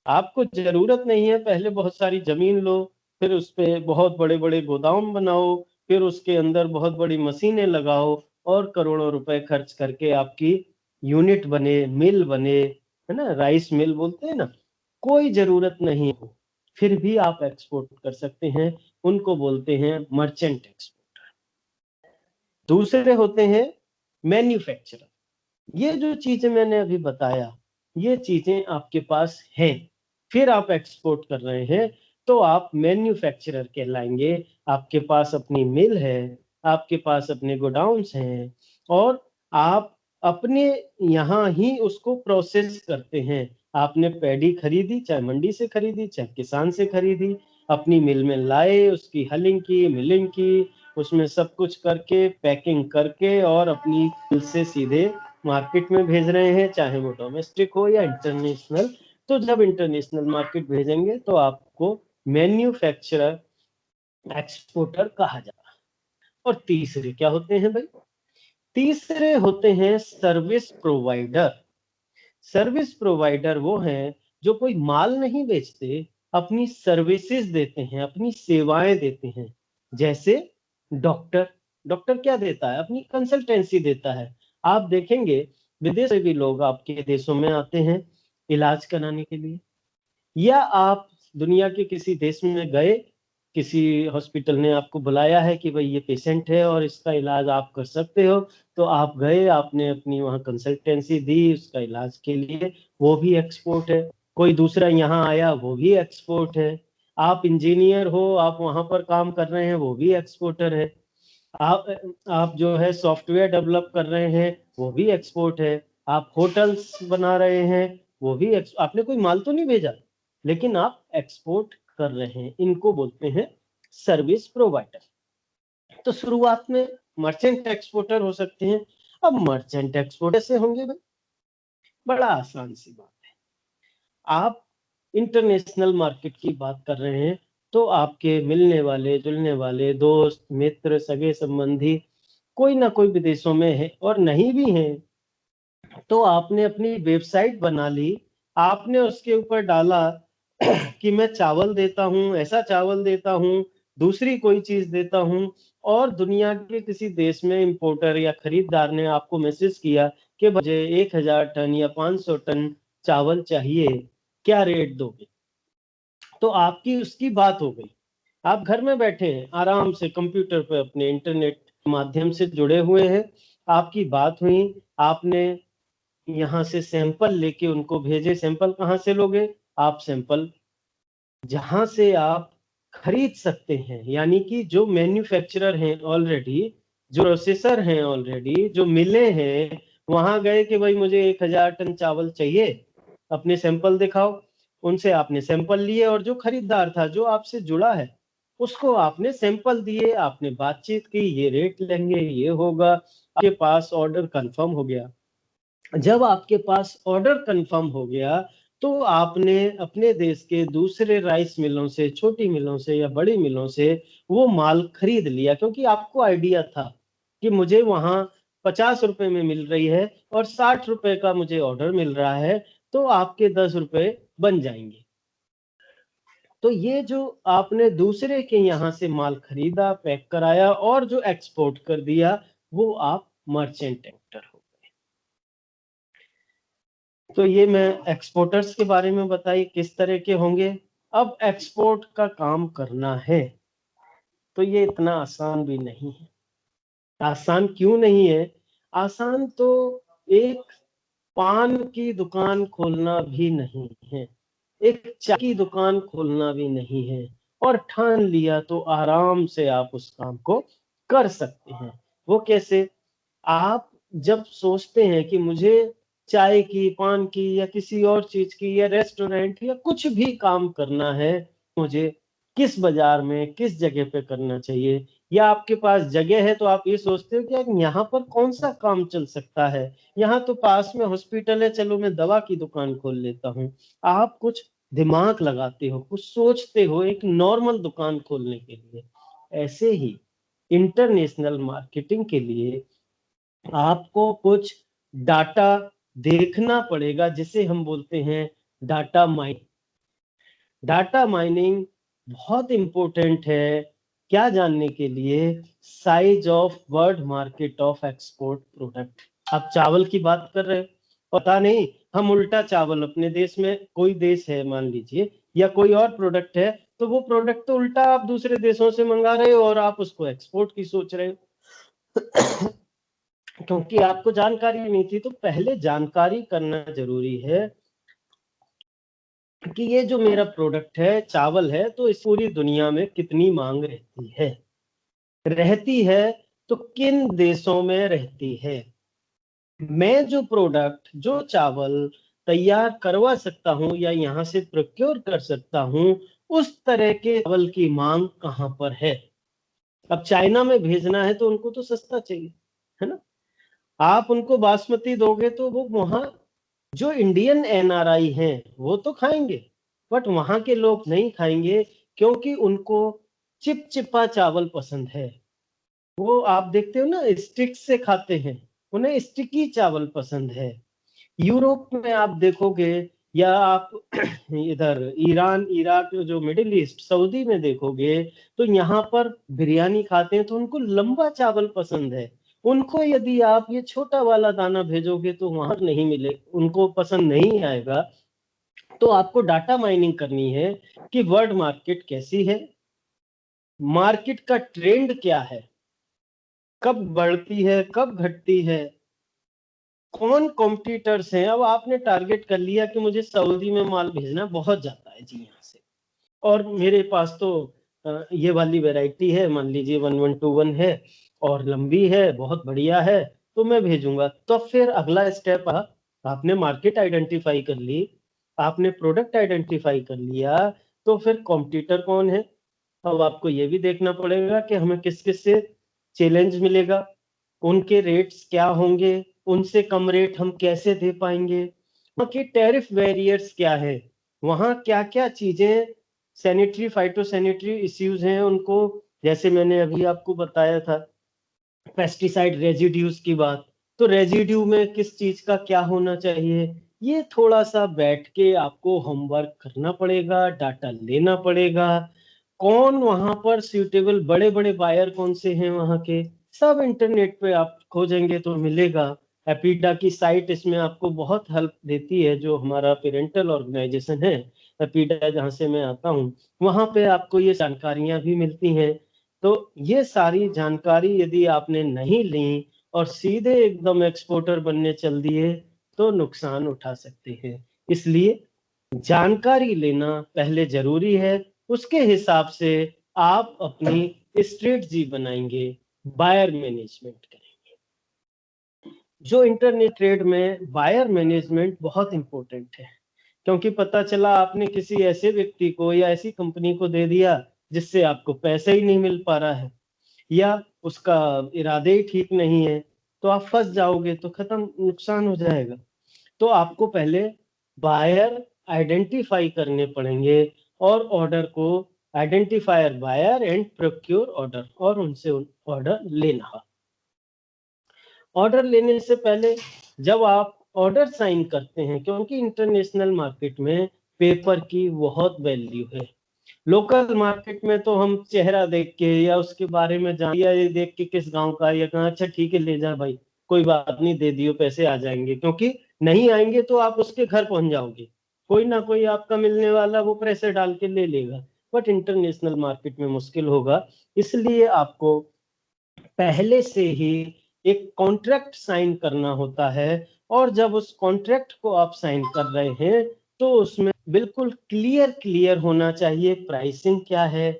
आपको जरूरत नहीं है पहले बहुत सारी जमीन लो, फिर उस पे बहुत बड़े बड़े गोदाम बनाओ, फिर उसके अंदर बहुत बड़ी मशीनें लगाओ, और करोड़ों रुपए खर्च करके आपकी यूनिट बने, मिल बने, है ना, राइस मिल बोलते हैं ना, कोई जरूरत नहीं हो, फिर भी आप एक्सपोर्ट कर सकते हैं। उनको बोलते हैं मर्चेंट एक्सपोर्ट। दूसरे होते हैं मैन्युफैक्चरर। ये जो चीजें मैंने अभी बताया, ये चीजें आपके पास हैं, फिर आप एक्सपोर्ट कर रहे हैं, तो आप मैन्युफैक्चरर कहलाएंगे। आपके पास अपनी मिल है, आपके पास अपने गोडाउन्स हैं, और आप अपने यहाँ ही उसको प्रोसेस करते हैं। आपने पैडी खरीदी, चाहे मंडी से खरीदी, चाहे किसान से खरीदी, अपनी मिल में लाए, उसकी हलिंग की, मिलिंग की, उसमें सब कुछ करके, पैकिंग करके, और अपनी मिल से सीधे मार्केट में भेज रहे हैं, चाहे वो डोमेस्टिक हो या इंटरनेशनल। तो जब इंटरनेशनल मार्केट भेजेंगे तो आपको मैन्युफैक्चरर एक्सपोर्टर कहा जाता है। और तीसरे क्या होते हैं भाई? तीसरे होते हैं सर्विस प्रोवाइडर। सर्विस प्रोवाइडर वो हैं जो कोई माल नहीं बेचते, अपनी सर्विसेज देते हैं, अपनी सेवाएं देते हैं। जैसे डॉक्टर, डॉक्टर क्या देता है? अपनी कंसल्टेंसी देता है। आप देखेंगे विदेश से भी लोग आपके देशों में आते हैं इलाज कराने के लिए, या आप दुनिया के किसी देश में गए, किसी हॉस्पिटल ने आपको बुलाया है कि भाई ये पेशेंट है और इसका इलाज आप कर सकते हो, तो आप गए, आपने अपनी वहाँ कंसल्टेंसी दी उसका इलाज के लिए, वो भी एक्सपोर्ट है। कोई दूसरा यहाँ आया, वो भी एक्सपोर्ट है। आप इंजीनियर हो, आप वहाँ पर काम कर रहे हैं, वो भी एक्सपोर्टर है। आप आप जो है सॉफ्टवेयर डेवलप कर रहे हैं, वो भी एक्सपोर्ट है। आप होटल्स बना रहे हैं, वो भी आपने कोई माल तो नहीं भेजा, लेकिन आप एक्सपोर्ट कर रहे हैं। इनको बोलते हैं सर्विस प्रोवाइडर। तो शुरुआत में मर्चेंट एक्सपोर्टर हो सकते हैं। अब मर्चेंट एक्सपोर्टर से होंगे भाई, बड़ा आसान सी बात है। आप इंटरनेशनल मार्केट की बात कर रहे हैं, तो आपके मिलने वाले जुलने वाले दोस्त मित्र सगे संबंधी कोई ना कोई विदेशों में है, और नहीं भी है तो आपने अपनी वेबसाइट बना ली, आपने उसके ऊपर डाला कि मैं चावल देता हूँ, ऐसा चावल देता हूँ, दूसरी कोई चीज देता हूँ, और दुनिया के किसी देश में इंपोर्टर या खरीदार ने आपको मैसेज किया कि मुझे 1000 टन या 500 टन चावल चाहिए, क्या रेट दोगे? तो आपकी उसकी बात हो गई। आप घर में बैठे हैं, आराम से कंप्यूटर पे अपने इंटरनेट माध्यम से जुड़े हुए हैं, आपकी बात हुई, आपने यहाँ से सैंपल लेके उनको भेजे। सैंपल कहाँ से लोगे? आप सैंपल जहां से आप खरीद सकते हैं, यानी कि जो मैन्युफैक्चरर हैं ऑलरेडी, जो प्रोसेसर हैं ऑलरेडी, जो मिले हैं, वहां गए कि भाई मुझे 1000 टन चावल चाहिए, अपने सैंपल दिखाओ। उनसे आपने सैंपल लिए, और जो खरीदार था जो आपसे जुड़ा है उसको आपने सैंपल दिए, आपने बातचीत की, ये रेट लेंगे, ये होगा, आपके पास ऑर्डर कंफर्म हो गया। जब आपके पास ऑर्डर कंफर्म हो गया, तो आपने अपने देश के दूसरे राइस मिलों से, छोटी मिलों से या बड़ी मिलों से वो माल खरीद लिया, क्योंकि आपको आइडिया था कि मुझे वहां 50 रुपए में मिल रही है और 60 रुपए का मुझे ऑर्डर मिल रहा है, तो आपके 10 रुपए बन जाएंगे। तो ये जो आपने दूसरे के यहाँ से माल खरीदा, पैक कराया और जो एक्सपोर्ट कर दिया, वो आप मर्चेंट एक्टर हो। तो ये मैं एक्सपोर्टर्स के बारे में बताई किस तरह के होंगे। अब एक्सपोर्ट का काम करना है तो ये इतना आसान भी नहीं है। आसान क्यों नहीं है? आसान तो एक पान की दुकान खोलना भी नहीं है, एक चाय की दुकान खोलना भी नहीं है, और ठान लिया तो आराम से आप उस काम को कर सकते हैं। वो कैसे? आप जब सोचते हैं कि मुझे चाय की, पान की या किसी और चीज की या रेस्टोरेंट या कुछ भी काम करना है, मुझे किस बाजार में किस जगह पे करना चाहिए, या आपके पास जगह है तो आप ये सोचते हो कि यार यहाँ पर कौन सा काम चल सकता है, यहाँ तो पास में हॉस्पिटल है, चलो मैं दवा की दुकान खोल लेता हूँ। आप कुछ दिमाग लगाते हो, कुछ सोचते हो एक नॉर्मल दुकान खोलने के लिए। ऐसे ही इंटरनेशनल मार्केटिंग के लिए आपको कुछ डाटा देखना पड़ेगा, जिसे हम बोलते हैं डाटा माइनिंग। डाटा माइनिंग बहुत इंपॉर्टेंट है। क्या जानने के लिए? Size of world market of export product. आप चावल की बात कर रहे हैं, पता नहीं हम उल्टा चावल, अपने देश में कोई देश है मान लीजिए, या कोई और प्रोडक्ट है, तो वो प्रोडक्ट तो उल्टा आप दूसरे देशों से मंगा रहे हो और आप उसको एक्सपोर्ट की सोच रहे हो। क्योंकि आपको जानकारी नहीं थी। तो पहले जानकारी करना जरूरी है कि ये जो मेरा प्रोडक्ट है चावल है, तो इस पूरी दुनिया में कितनी मांग रहती है तो किन देशों में रहती है। मैं जो प्रोडक्ट, जो चावल तैयार करवा सकता हूं या यहाँ से प्रोक्योर कर सकता हूं, उस तरह के चावल की मांग कहाँ पर है। अब चाइना में भेजना है तो उनको तो सस्ता चाहिए, है ना? आप उनको बासमती दोगे तो वो वहां जो इंडियन एनआरआई हैं वो तो खाएंगे, बट वहां के लोग नहीं खाएंगे, क्योंकि उनको चिपचिपा चावल पसंद है। वो आप देखते हो ना, स्टिक से खाते हैं, उन्हें स्टिकी चावल पसंद है। यूरोप में आप देखोगे, या आप इधर ईरान, इराक, जो मिडिल ईस्ट, सऊदी में देखोगे तो यहाँ पर बिरयानी खाते हैं तो उनको लंबा चावल पसंद है। उनको यदि आप ये छोटा वाला दाना भेजोगे तो वहां नहीं मिले, उनको पसंद नहीं आएगा। तो आपको डाटा माइनिंग करनी है कि वर्ल्ड मार्केट कैसी है, मार्केट का ट्रेंड क्या है, कब बढ़ती है कब घटती है, कौन कॉम्पिटिटर्स हैं। अब आपने टारगेट कर लिया कि मुझे सऊदी में माल भेजना बहुत जाता है जी यहाँ से, और मेरे पास तो ये वाली वैरायटी है, मान लीजिए 1121 है और लंबी है, बहुत बढ़िया है, तो मैं भेजूंगा। तो फिर अगला स्टेप, आपने मार्केट आइडेंटिफाई कर ली, आपने प्रोडक्ट आइडेंटिफाई कर लिया, तो फिर कॉम्पिटिटर कौन है। अब आपको ये भी देखना पड़ेगा कि हमें किस किस से चैलेंज मिलेगा, उनके रेट्स क्या होंगे, उनसे कम रेट हम कैसे दे पाएंगे, वहाँ के टैरिफ बैरियर्स क्या है, वहाँ क्या क्या चीजें, सैनिटरी फाइटो सैनिटरी इश्यूज हैं उनको, जैसे मैंने अभी आपको बताया था पेस्टिसाइड रेजिड्यूज की बात, तो रेजिड्यू में किस चीज का क्या होना चाहिए। ये थोड़ा सा बैठ के आपको होमवर्क करना पड़ेगा, डाटा लेना पड़ेगा, कौन वहां पर सूटेबल बड़े बड़े बायर कौन से हैं वहां के, सब इंटरनेट पे आप खोजेंगे तो मिलेगा। एपीडा की साइट इसमें आपको बहुत हेल्प देती है, जो हमारा पेरेंटल ऑर्गेनाइजेशन है एपीडा, जहाँ से मैं आता हूँ, वहां पे आपको ये जानकारियां भी मिलती हैं। तो ये सारी जानकारी यदि आपने नहीं ली और सीधे एकदम एक्सपोर्टर बनने चल दिए तो नुकसान उठा सकते हैं। इसलिए जानकारी लेना पहले जरूरी है, उसके हिसाब से आप अपनी स्ट्रेटजी बनाएंगे, बायर मैनेजमेंट करेंगे। जो इंटरनेट ट्रेड में बायर मैनेजमेंट बहुत इंपॉर्टेंट है, क्योंकि पता चला आपने किसी ऐसे व्यक्ति को या ऐसी कंपनी को दे दिया जिससे आपको पैसा ही नहीं मिल पा रहा है, या उसका इरादे ही ठीक नहीं है, तो आप फंस जाओगे, तो खत्म, नुकसान हो जाएगा। तो आपको पहले बायर आइडेंटिफाई करने पड़ेंगे, और ऑर्डर को identifier buyer and procure order, और उनसे ऑर्डर लेना। ऑर्डर लेने से पहले जब आप ऑर्डर साइन करते हैं, क्योंकि इंटरनेशनल मार्केट में पेपर की बहुत वैल्यू है, लोकल मार्केट में तो हम चेहरा देख के या उसके बारे में जान, या ये देख के किस गांव का, या कहा अच्छा ठीक है ले जा भाई, कोई बात नहीं दे दियो, पैसे आ जाएंगे, क्योंकि नहीं आएंगे तो आप उसके घर पहुंच जाओगे, कोई ना कोई आपका मिलने वाला वो प्रेशर डाल के ले लेगा। बट इंटरनेशनल मार्केट में मुश्किल होगा, इसलिए आपको पहले से ही एक कॉन्ट्रैक्ट साइन करना होता है। और जब उस कॉन्ट्रैक्ट को आप साइन कर रहे हैं तो उसमें बिल्कुल क्लियर क्लियर होना चाहिए प्राइसिंग क्या है,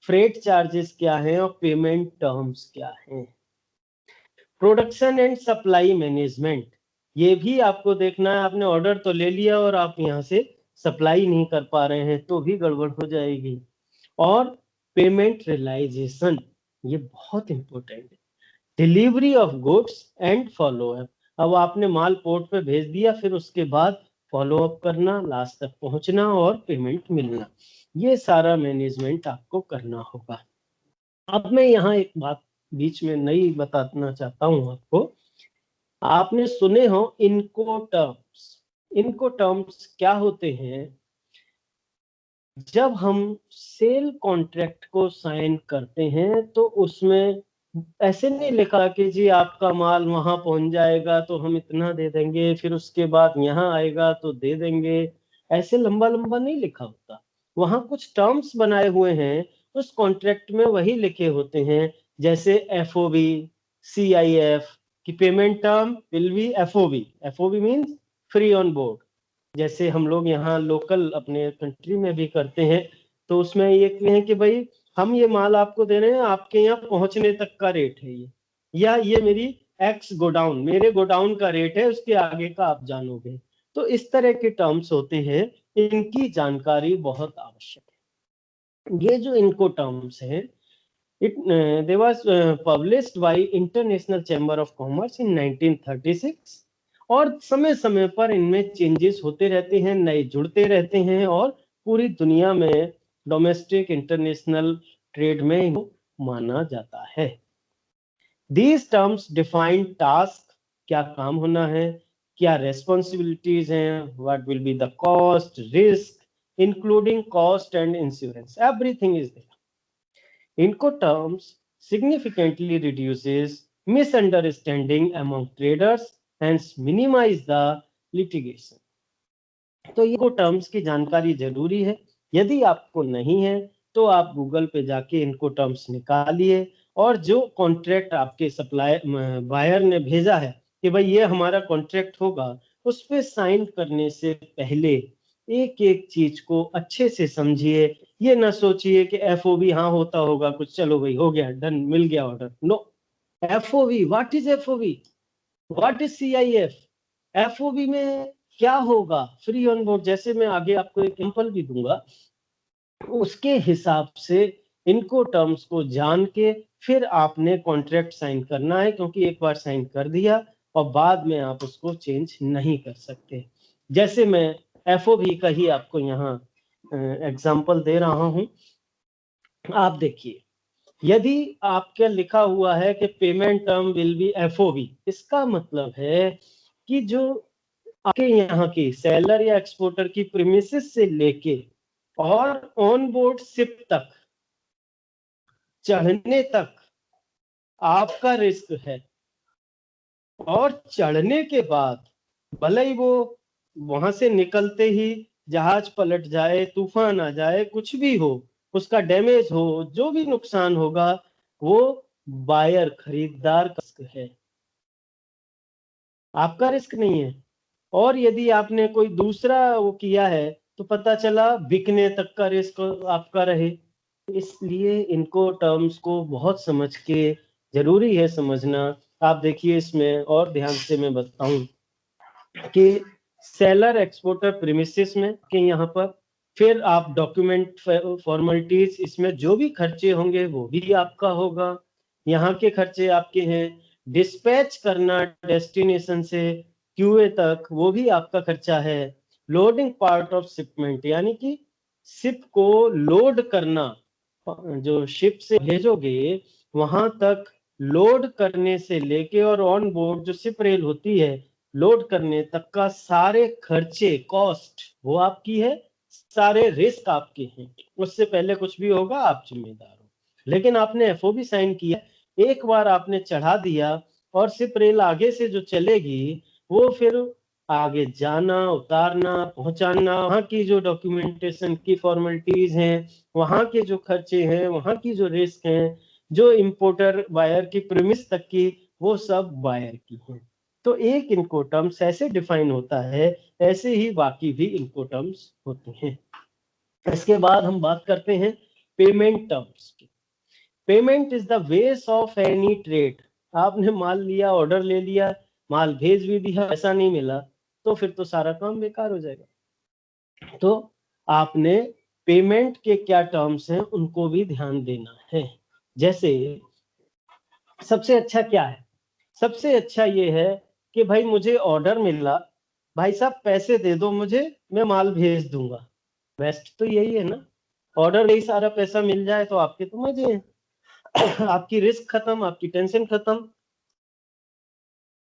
फ्रेट चार्जेस क्या है, और पेमेंट टर्म्स क्या है। प्रोडक्शन एंड सप्लाई मैनेजमेंट, ये भी आपको देखना है, आपने ऑर्डर तो ले लिया और आप यहाँ से सप्लाई नहीं कर पा रहे हैं तो भी गड़बड़ हो जाएगी। और पेमेंट रियलाइजेशन, ये बहुत इंपॉर्टेंट है। Delivery of goods and follow up, अब आपने माल पोर्ट पे भेज दिया, फिर उसके बाद फॉलो अप करना, लास्ट तक पहुंचना और पेमेंट मिलना, ये सारा मैनेजमेंट आपको करना होगा। अब मैं यहाँ एक बात बीच में नई बताना चाहता हूँ आपको, आपने सुने हो इनको टर्म्स। इनको टर्म्स क्या होते हैं, जब हम सेल कॉन्ट्रैक्ट को साइन करते हैं तो उसमें ऐसे नहीं लिखा कि जी आपका माल वहां पहुंच जाएगा तो हम इतना दे देंगे, फिर उसके बाद यहाँ आएगा तो दे देंगे, ऐसे लंबा लंबा नहीं लिखा होता। वहां कुछ टर्म्स बनाए हुए हैं, उस कॉन्ट्रैक्ट में वही लिखे होते हैं, जैसे एफओबी, सीआईएफ की payment term will be FOB, FOB means free on board, जैसे हम लोग यहाँ लोकल अपने कंट्री में भी करते हैं। तो उसमें ये है कि भाई हम ये माल आपको दे रहे हैं, आपके यहाँ पहुंचने तक का रेट है ये, या ये मेरी एक्स गोडाउन, मेरे गोडाउन का रेट है, उसके आगे का आप जानोगे। तो इस तरह के टर्म्स होते हैं, इनकी जानकारी बहुत आवश्यक है। ये जो इनको टर्म्स है, it they was published by international chamber of commerce इन 1936, और समय समय पर इनमें चेंजेस होते रहते हैं, नए जुड़ते रहते हैं, और पूरी दुनिया में डोमेस्टिक इंटरनेशनल ट्रेड में इनको माना जाता है। दीज टर्म्स डिफाइन टास्क, क्या काम होना है, क्या रेस्पॉन्सिबिलिटीज हैं, what will be the cost, risk including cost and insurance, everything is there. Incoterms significantly reduces misunderstanding among traders and minimize the litigation. तो ये टर्म्स की जानकारी जरूरी है। यदि आपको नहीं है तो आप गूगल पे जाके इनको टर्म्स निकालिए और जो कॉन्ट्रैक्ट आपके सप्लाई बायर ने भेजा है कि भाई ये हमारा कॉन्ट्रैक्ट होगा, उस पे साइन करने से पहले एक एक चीज को अच्छे से समझिए। ये ना सोचिए कि एफओबी हाँ होता होगा कुछ, चलो भाई हो गया, डन, मिल गया order. No, FOB, what is FOB, what is CIF, FOB में क्या होगा, फ्री ऑन बोर्ड, जैसे मैं आगे आपको एक एग्जांपल भी दूंगा, उसके हिसाब से इनको टर्म्स को जान के फिर आपने कॉन्ट्रैक्ट साइन करना है, क्योंकि एक बार साइन कर दिया और बाद में आप उसको चेंज नहीं कर सकते। जैसे मैं एफओबी का ही आपको यहाँ एग्जांपल दे रहा हूं। आप देखिए, यदि आपके लिखा हुआ है कि payment term will be FOB, इसका मतलब है कि जो आपके यहाँ की सेलर या एक्सपोर्टर की प्रीमिसेस से लेके और ऑन बोर्ड शिप तक चढ़ने तक आपका रिस्क है, और चढ़ने के बाद भले ही वो वहां से निकलते ही जहाज पलट जाए, तूफान आ जाए, कुछ भी हो, उसका डैमेज हो, जो भी नुकसान होगा वो बायर खरीदार का रिस्क है, आपका रिस्क नहीं है। और यदि आपने कोई दूसरा वो किया है तो पता चला बिकने तक का रिस्क आपका रहे। इसलिए इनको टर्म्स को बहुत समझ के जरूरी है समझना। आप देखिए इसमें और ध्यान से मैं बताऊं कि सेलर एक्सपोर्टर प्रीमिसेस में के यहाँ पर फिर आप डॉक्यूमेंट फॉर्मेलिटीज, इसमें जो भी खर्चे होंगे वो भी आपका होगा, यहाँ के खर्चे आपके हैं, डिस्पैच करना डेस्टिनेशन से क्यूए तक वो भी आपका खर्चा है, लोडिंग पार्ट ऑफ शिपमेंट यानी कि शिप को लोड करना, जो शिप से भेजोगे वहां तक लोड करने से लेके और ऑन बोर्ड जो शिप रेल होती है लोड करने तक का सारे खर्चे, कॉस्ट वो आपकी है, सारे रिस्क आपके हैं। उससे पहले कुछ भी होगा आप जिम्मेदार हो। लेकिन आपने एफओबी साइन किया, एक बार आपने चढ़ा दिया और शिप रेल आगे से जो चलेगी वो फिर आगे जाना, उतारना, पहुंचाना, वहां की जो डॉक्यूमेंटेशन की फॉर्मेलिटीज हैं, वहां के जो खर्चे हैं, वहां की जो रिस्क हैं, जो इंपोर्टर बायर की प्रीमिस तक की, वो सब बायर की हैं। तो एक इनको टर्म्स ऐसे डिफाइन होता है, ऐसे ही बाकी भी इनको टर्म्स होते हैं। इसके बाद हम बात करते हैं पेमेंट टर्म्स की। पेमेंट इज द वेस ऑफ एनी ट्रेड। आपने माल लिया, ऑर्डर ले लिया, माल भेज भी दिया, पैसा नहीं मिला, तो फिर तो सारा काम बेकार हो जाएगा। तो आपने पेमेंट के क्या टर्म्स हैं उनको भी ध्यान देना है। जैसे सबसे अच्छा क्या है, सबसे अच्छा ये है कि भाई मुझे ऑर्डर मिला, भाई साहब पैसे दे दो मुझे, मैं माल भेज दूंगा। बेस्ट तो यही है ना, ऑर्डर यही सारा पैसा मिल जाए तो आपके तो मजे हैं। आपकी रिस्क खत्म, आपकी टेंशन खत्म।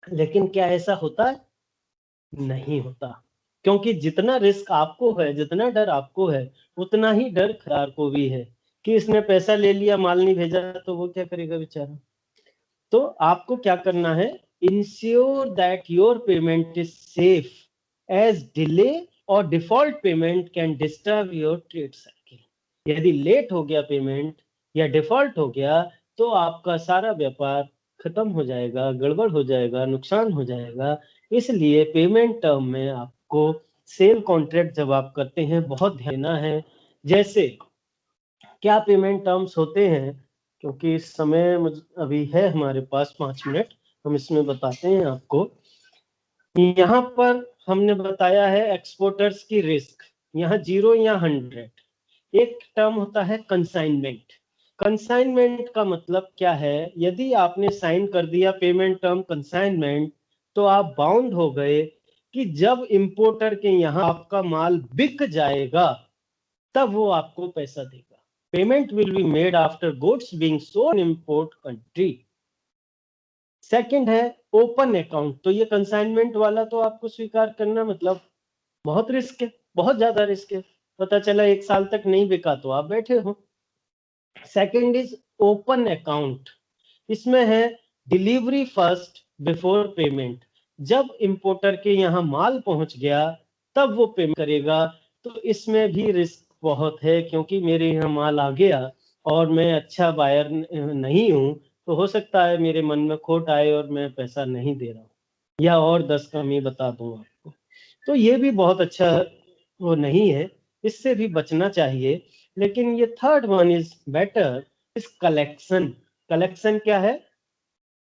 लेकिन क्या ऐसा होता है? नहीं होता, क्योंकि जितना रिस्क आपको है, जितना डर आपको है, उतना ही डर खरीदार को भी है कि इसने पैसा ले लिया, माल नहीं भेजा तो वो क्या करेगा बेचारा। तो आपको क्या करना है, ensure that your payment is safe as delay और default payment can disturb your trade cycle. यदि लेट हो गया पेमेंट या डिफॉल्ट हो गया तो आपका सारा व्यापार खत्म हो जाएगा, गड़बड़ हो जाएगा, नुकसान हो जाएगा। इसलिए पेमेंट टर्म में आपको सेल कॉन्ट्रैक्ट जब आप करते हैं बहुत ध्यान देना है। जैसे क्या पेमेंट टर्म्स होते हैं, क्योंकि इस समय अभी है हमारे पास 5 मिनट, हम इसमें बताते हैं आपको। यहाँ पर हमने बताया है एक्सपोर्टर्स की रिस्क, यहाँ 0 या 100। एक टर्म होता है कंसाइनमेंट। कंसाइनमेंट का मतलब क्या है, यदि आपने साइन कर दिया पेमेंट टर्म कंसाइनमेंट तो आप बाउंड हो गए कि जब इंपोर्टर के यहाँ आपका माल बिक जाएगा तब वो आपको पैसा देगा। Payment will be made after goods being sold in import country. Second है ओपन अकाउंट, तो ये कंसाइनमेंट वाला तो आपको स्वीकार करना मतलब बहुत रिस्क है, बहुत ज्यादा रिस्क है। पता चला 1 साल तक नहीं बिका तो आप बैठे हो। सेकंड इज ओपन अकाउंट, इसमें है डिलीवरी फर्स्ट बिफोर पेमेंट। जब इंपोर्टर के यहाँ माल पहुंच गया तब वो पेमेंट करेगा, तो इसमें भी रिस्क बहुत है, क्योंकि मेरे यहाँ माल आ गया और मैं अच्छा बायर नहीं हूँ, तो हो सकता है मेरे मन में खोट आए और मैं पैसा नहीं दे रहा हूँ, या और 10 कमी बता दूं आपको। तो ये भी बहुत अच्छा वो नहीं है, इससे भी बचना चाहिए। लेकिन ये थर्ड वन इज बेटर, इस कलेक्शन। कलेक्शन क्या है?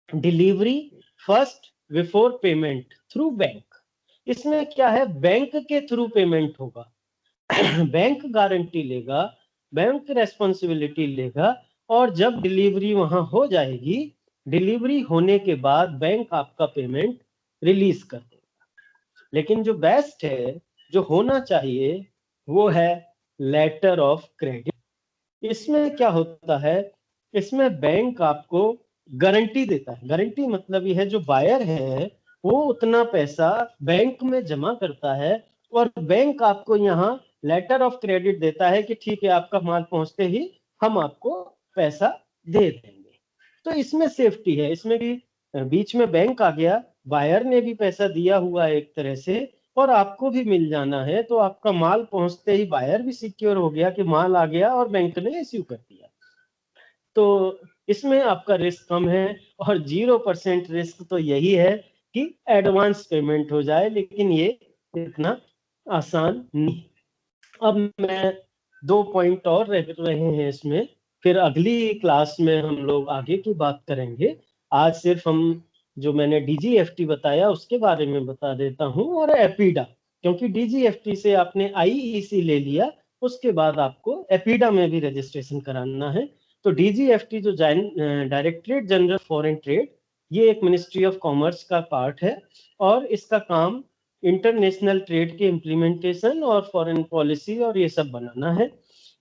Delivery first before payment through bank. इसमें क्या है, बैंक के थ्रू पेमेंट होगा। बैंक गारंटी लेगा, बैंक रेस्पॉन्सिबिलिटी लेगा, और जब डिलीवरी वहां हो जाएगी, डिलीवरी होने के बाद बैंक आपका पेमेंट रिलीज कर देगा। लेकिन जो बेस्ट है, जो होना चाहिए, वो है लेटर ऑफ क्रेडिट। इसमें क्या होता है, इसमें बैंक आपको गारंटी देता है। गारंटी मतलब यह है, जो बायर है वो उतना पैसा बैंक में जमा करता है, और बैंक आपको यहाँ लेटर ऑफ क्रेडिट देता है कि ठीक है, आपका माल पहुंचते ही हम आपको पैसा दे देंगे। तो इसमें सेफ्टी है, इसमें भी बीच में बैंक आ गया, बायर ने भी पैसा दिया हुआ है एक तरह से, और आपको भी मिल जाना है, तो आपका माल पहुंचते ही बायर भी सिक्योर हो गया कि माल आ गया और बैंक ने इश्यू कर दिया। तो इसमें आपका रिस्क कम है, और 0% रिस्क तो यही है कि एडवांस पेमेंट हो जाए, लेकिन ये इतना आसान नहीं। अब मैं 2 पॉइंट और रह रहे हैं इसमें, फिर अगली क्लास में हम लोग आगे की बात करेंगे। आज सिर्फ हम जो मैंने डीजीएफटी बताया उसके बारे में बता देता हूं, और एपीडा, क्योंकि डीजीएफटी से आपने आईईसी ले लिया, उसके बाद आपको एपीडा में भी रजिस्ट्रेशन कराना है। तो डीजीएफटी जो डायरेक्टरेट जनरल फॉरेन ट्रेड, ये एक मिनिस्ट्री ऑफ कॉमर्स का पार्ट है, और इसका काम इंटरनेशनल ट्रेड के इम्प्लीमेंटेशन और फॉरेन पॉलिसी और ये सब बनाना है।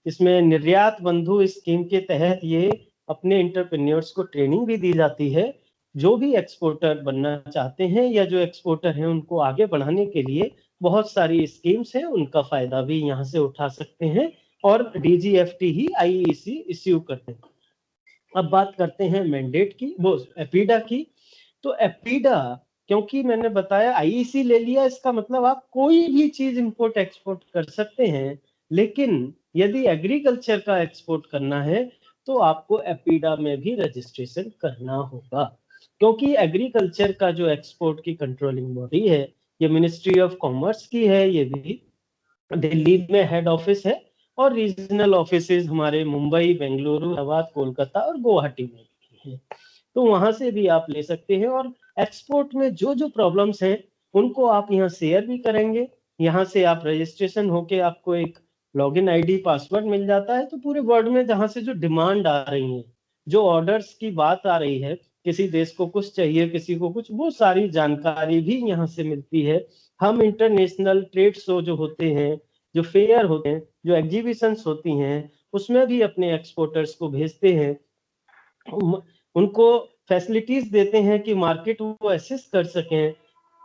इसमें निर्यात बंधु स्कीम के तहत ये अपने इंटरप्रेन्योर्स को ट्रेनिंग भी दी जाती है। जो भी एक्सपोर्टर बनना चाहते हैं या जो एक्सपोर्टर हैं, उनको आगे बढ़ाने के लिए बहुत सारी स्कीम्स हैं, उनका फायदा भी यहाँ से उठा सकते हैं, और डीजीएफटी ही आईईसी इश्यू करते हैं। अब बात करते हैं मैंडेट की, वो एपीडा की। तो एपीडा, क्योंकि मैंने बताया आईईसी ले लिया, इसका मतलब आप कोई भी चीज इंपोर्ट एक्सपोर्ट कर सकते हैं, लेकिन यदि एग्रीकल्चर का एक्सपोर्ट करना है तो आपको एपीडा में भी रजिस्ट्रेशन करना होगा, क्योंकि एग्रीकल्चर का जो एक्सपोर्ट की कंट्रोलिंग बॉडी है, ये मिनिस्ट्री ऑफ कॉमर्स की है। ये भी दिल्ली में हेड ऑफिस है, और रीजनल ऑफिसेज हमारे मुंबई, बेंगलुरु, हैदराबाद, कोलकाता और गुवाहाटी में भी है। तो वहां से भी आप ले सकते हैं, और एक्सपोर्ट में जो जो प्रॉब्लम्स हैं उनको आप यहाँ शेयर भी करेंगे। यहाँ से आप रजिस्ट्रेशन होके आपको एक लॉगिन आईडी पासवर्ड मिल जाता है, तो पूरे वर्ल्ड में जहाँ से जो डिमांड आ रही है, जो ऑर्डर्स की बात आ रही है, किसी देश को कुछ चाहिए, किसी को कुछ, वो सारी जानकारी भी यहाँ से मिलती है। हम इंटरनेशनल ट्रेड शो जो होते हैं, जो फेयर होते हैं, जो एग्जीबिशंस होती हैं, उसमें भी अपने एक्सपोर्टर्स को भेजते हैं, उनको फैसिलिटीज देते हैं कि मार्केट वो एसेस कर सकें।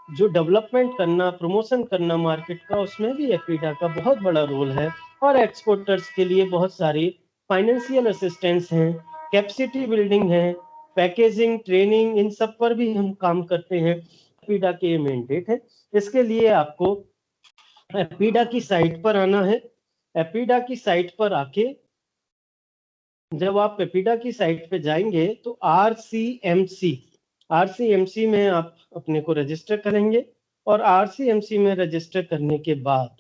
जो डेवलपमेंट करना, प्रमोशन करना मार्केट का, उसमें भी एपीडा का बहुत बड़ा रोल है। और एक्सपोर्टर्स के लिए बहुत सारी फाइनेंशियल असिस्टेंस हैं, कैपेसिटी बिल्डिंग है, पैकेजिंग, ट्रेनिंग, इन सब पर भी हम काम करते हैं। एपीडा के मैंडेट है। इसके लिए आपको एपीडा की साइट पर आना है। एपीडा की साइट पर आके जब आप एपीडा की साइट पे जाएंगे तो आरसीएमसी में आप अपने को रजिस्टर करेंगे, और आरसीएमसी में रजिस्टर करने के बाद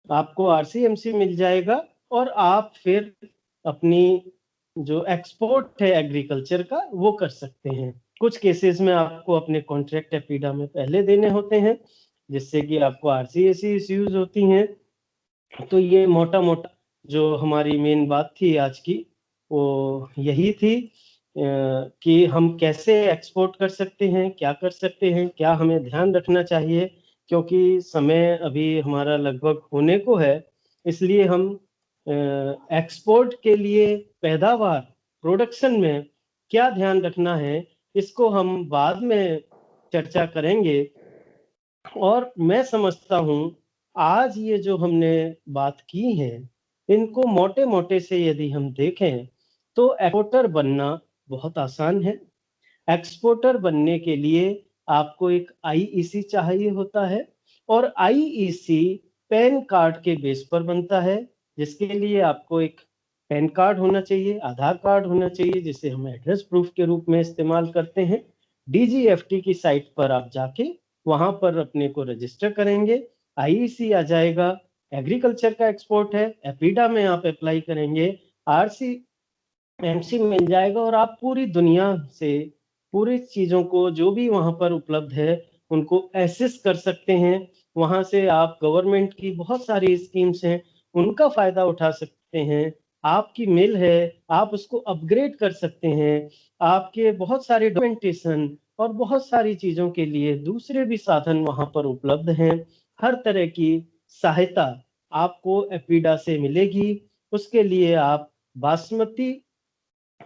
आपको आरसीएमसी मिल जाएगा, और आप फिर अपनी जो एक्सपोर्ट है एग्रीकल्चर का, वो कर सकते हैं। कुछ केसेस में आपको अपने कॉन्ट्रैक्ट एपीडा में पहले देने होते हैं, जिससे कि आपको आरसीएसी इश्यूज होती हैं। तो ये मोटा मोटा जो हमारी मेन बात थी आज की, वो यही थी कि हम कैसे एक्सपोर्ट कर सकते हैं, क्या कर सकते हैं, क्या हमें ध्यान रखना चाहिए, क्योंकि समय अभी हमारा लगभग होने को है। इसलिए हम एक्सपोर्ट के लिए पैदावार, प्रोडक्शन में क्या ध्यान रखना है, इसको हम बाद में चर्चा करेंगे। और मैं समझता हूँ आज ये जो हमने बात की है, इनको मोटे-मोटे से यदि हम देखें तो एक्सपोर्टर बनना बहुत आसान है। एक्सपोर्टर बनने के लिए आपको एक आईईसी चाहिए होता है और आईईसी पैन कार्ड के बेस पर बनता है, जिसके लिए आपको एक पैन कार्ड होना चाहिए, आधार कार्ड होना चाहिए, जिसे हम एड्रेस प्रूफ के रूप में इस्तेमाल करते हैं। डीजीएफटी की साइट पर आप जाके वहां पर अपने को रजिस्टर करेंगे, आईईसी आ जाएगा। एग्रीकल्चर का एक्सपोर्ट है, एपीडा में आप अप्लाई करेंगे, आरसी एमसी मिल जाएगा और आप पूरी दुनिया से पूरी चीज़ों को जो भी वहाँ पर उपलब्ध है, उनको एक्सेस कर सकते हैं। वहाँ से आप गवर्नमेंट की बहुत सारी स्कीम्स हैं, उनका फ़ायदा उठा सकते हैं। आपकी मिल है, आप उसको अपग्रेड कर सकते हैं। आपके बहुत सारे डॉक्यूमेंटेशन और बहुत सारी चीज़ों के लिए दूसरे भी साधन वहाँ पर उपलब्ध हैं। हर तरह की सहायता आपको एपीडा से मिलेगी। उसके लिए आप बासमती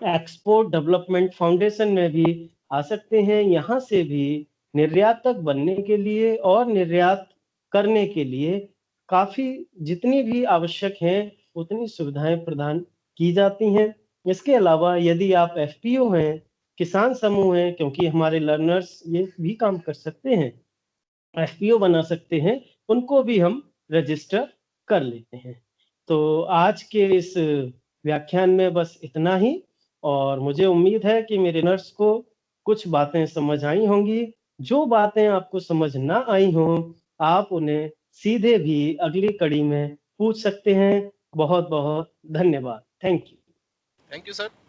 एक्सपोर्ट डेवलपमेंट फाउंडेशन में भी आ सकते हैं। यहाँ से भी निर्यातक बनने के लिए और निर्यात करने के लिए काफ़ी जितनी भी आवश्यक हैं, उतनी सुविधाएँ प्रदान की जाती हैं। इसके अलावा यदि आप एफपीओ हैं, किसान समूह हैं, क्योंकि हमारे लर्नर्स ये भी काम कर सकते हैं, एफपीओ बना सकते हैं, उनको भी हम रजिस्टर कर लेते हैं। तो आज के इस व्याख्यान में बस इतना ही और मुझे उम्मीद है कि मेरे नर्स को कुछ बातें समझ आई होंगी। जो बातें आपको समझ ना आई हों, आप उन्हें सीधे भी अगली कड़ी में पूछ सकते हैं। बहुत-बहुत धन्यवाद। Thank you. Thank you sir.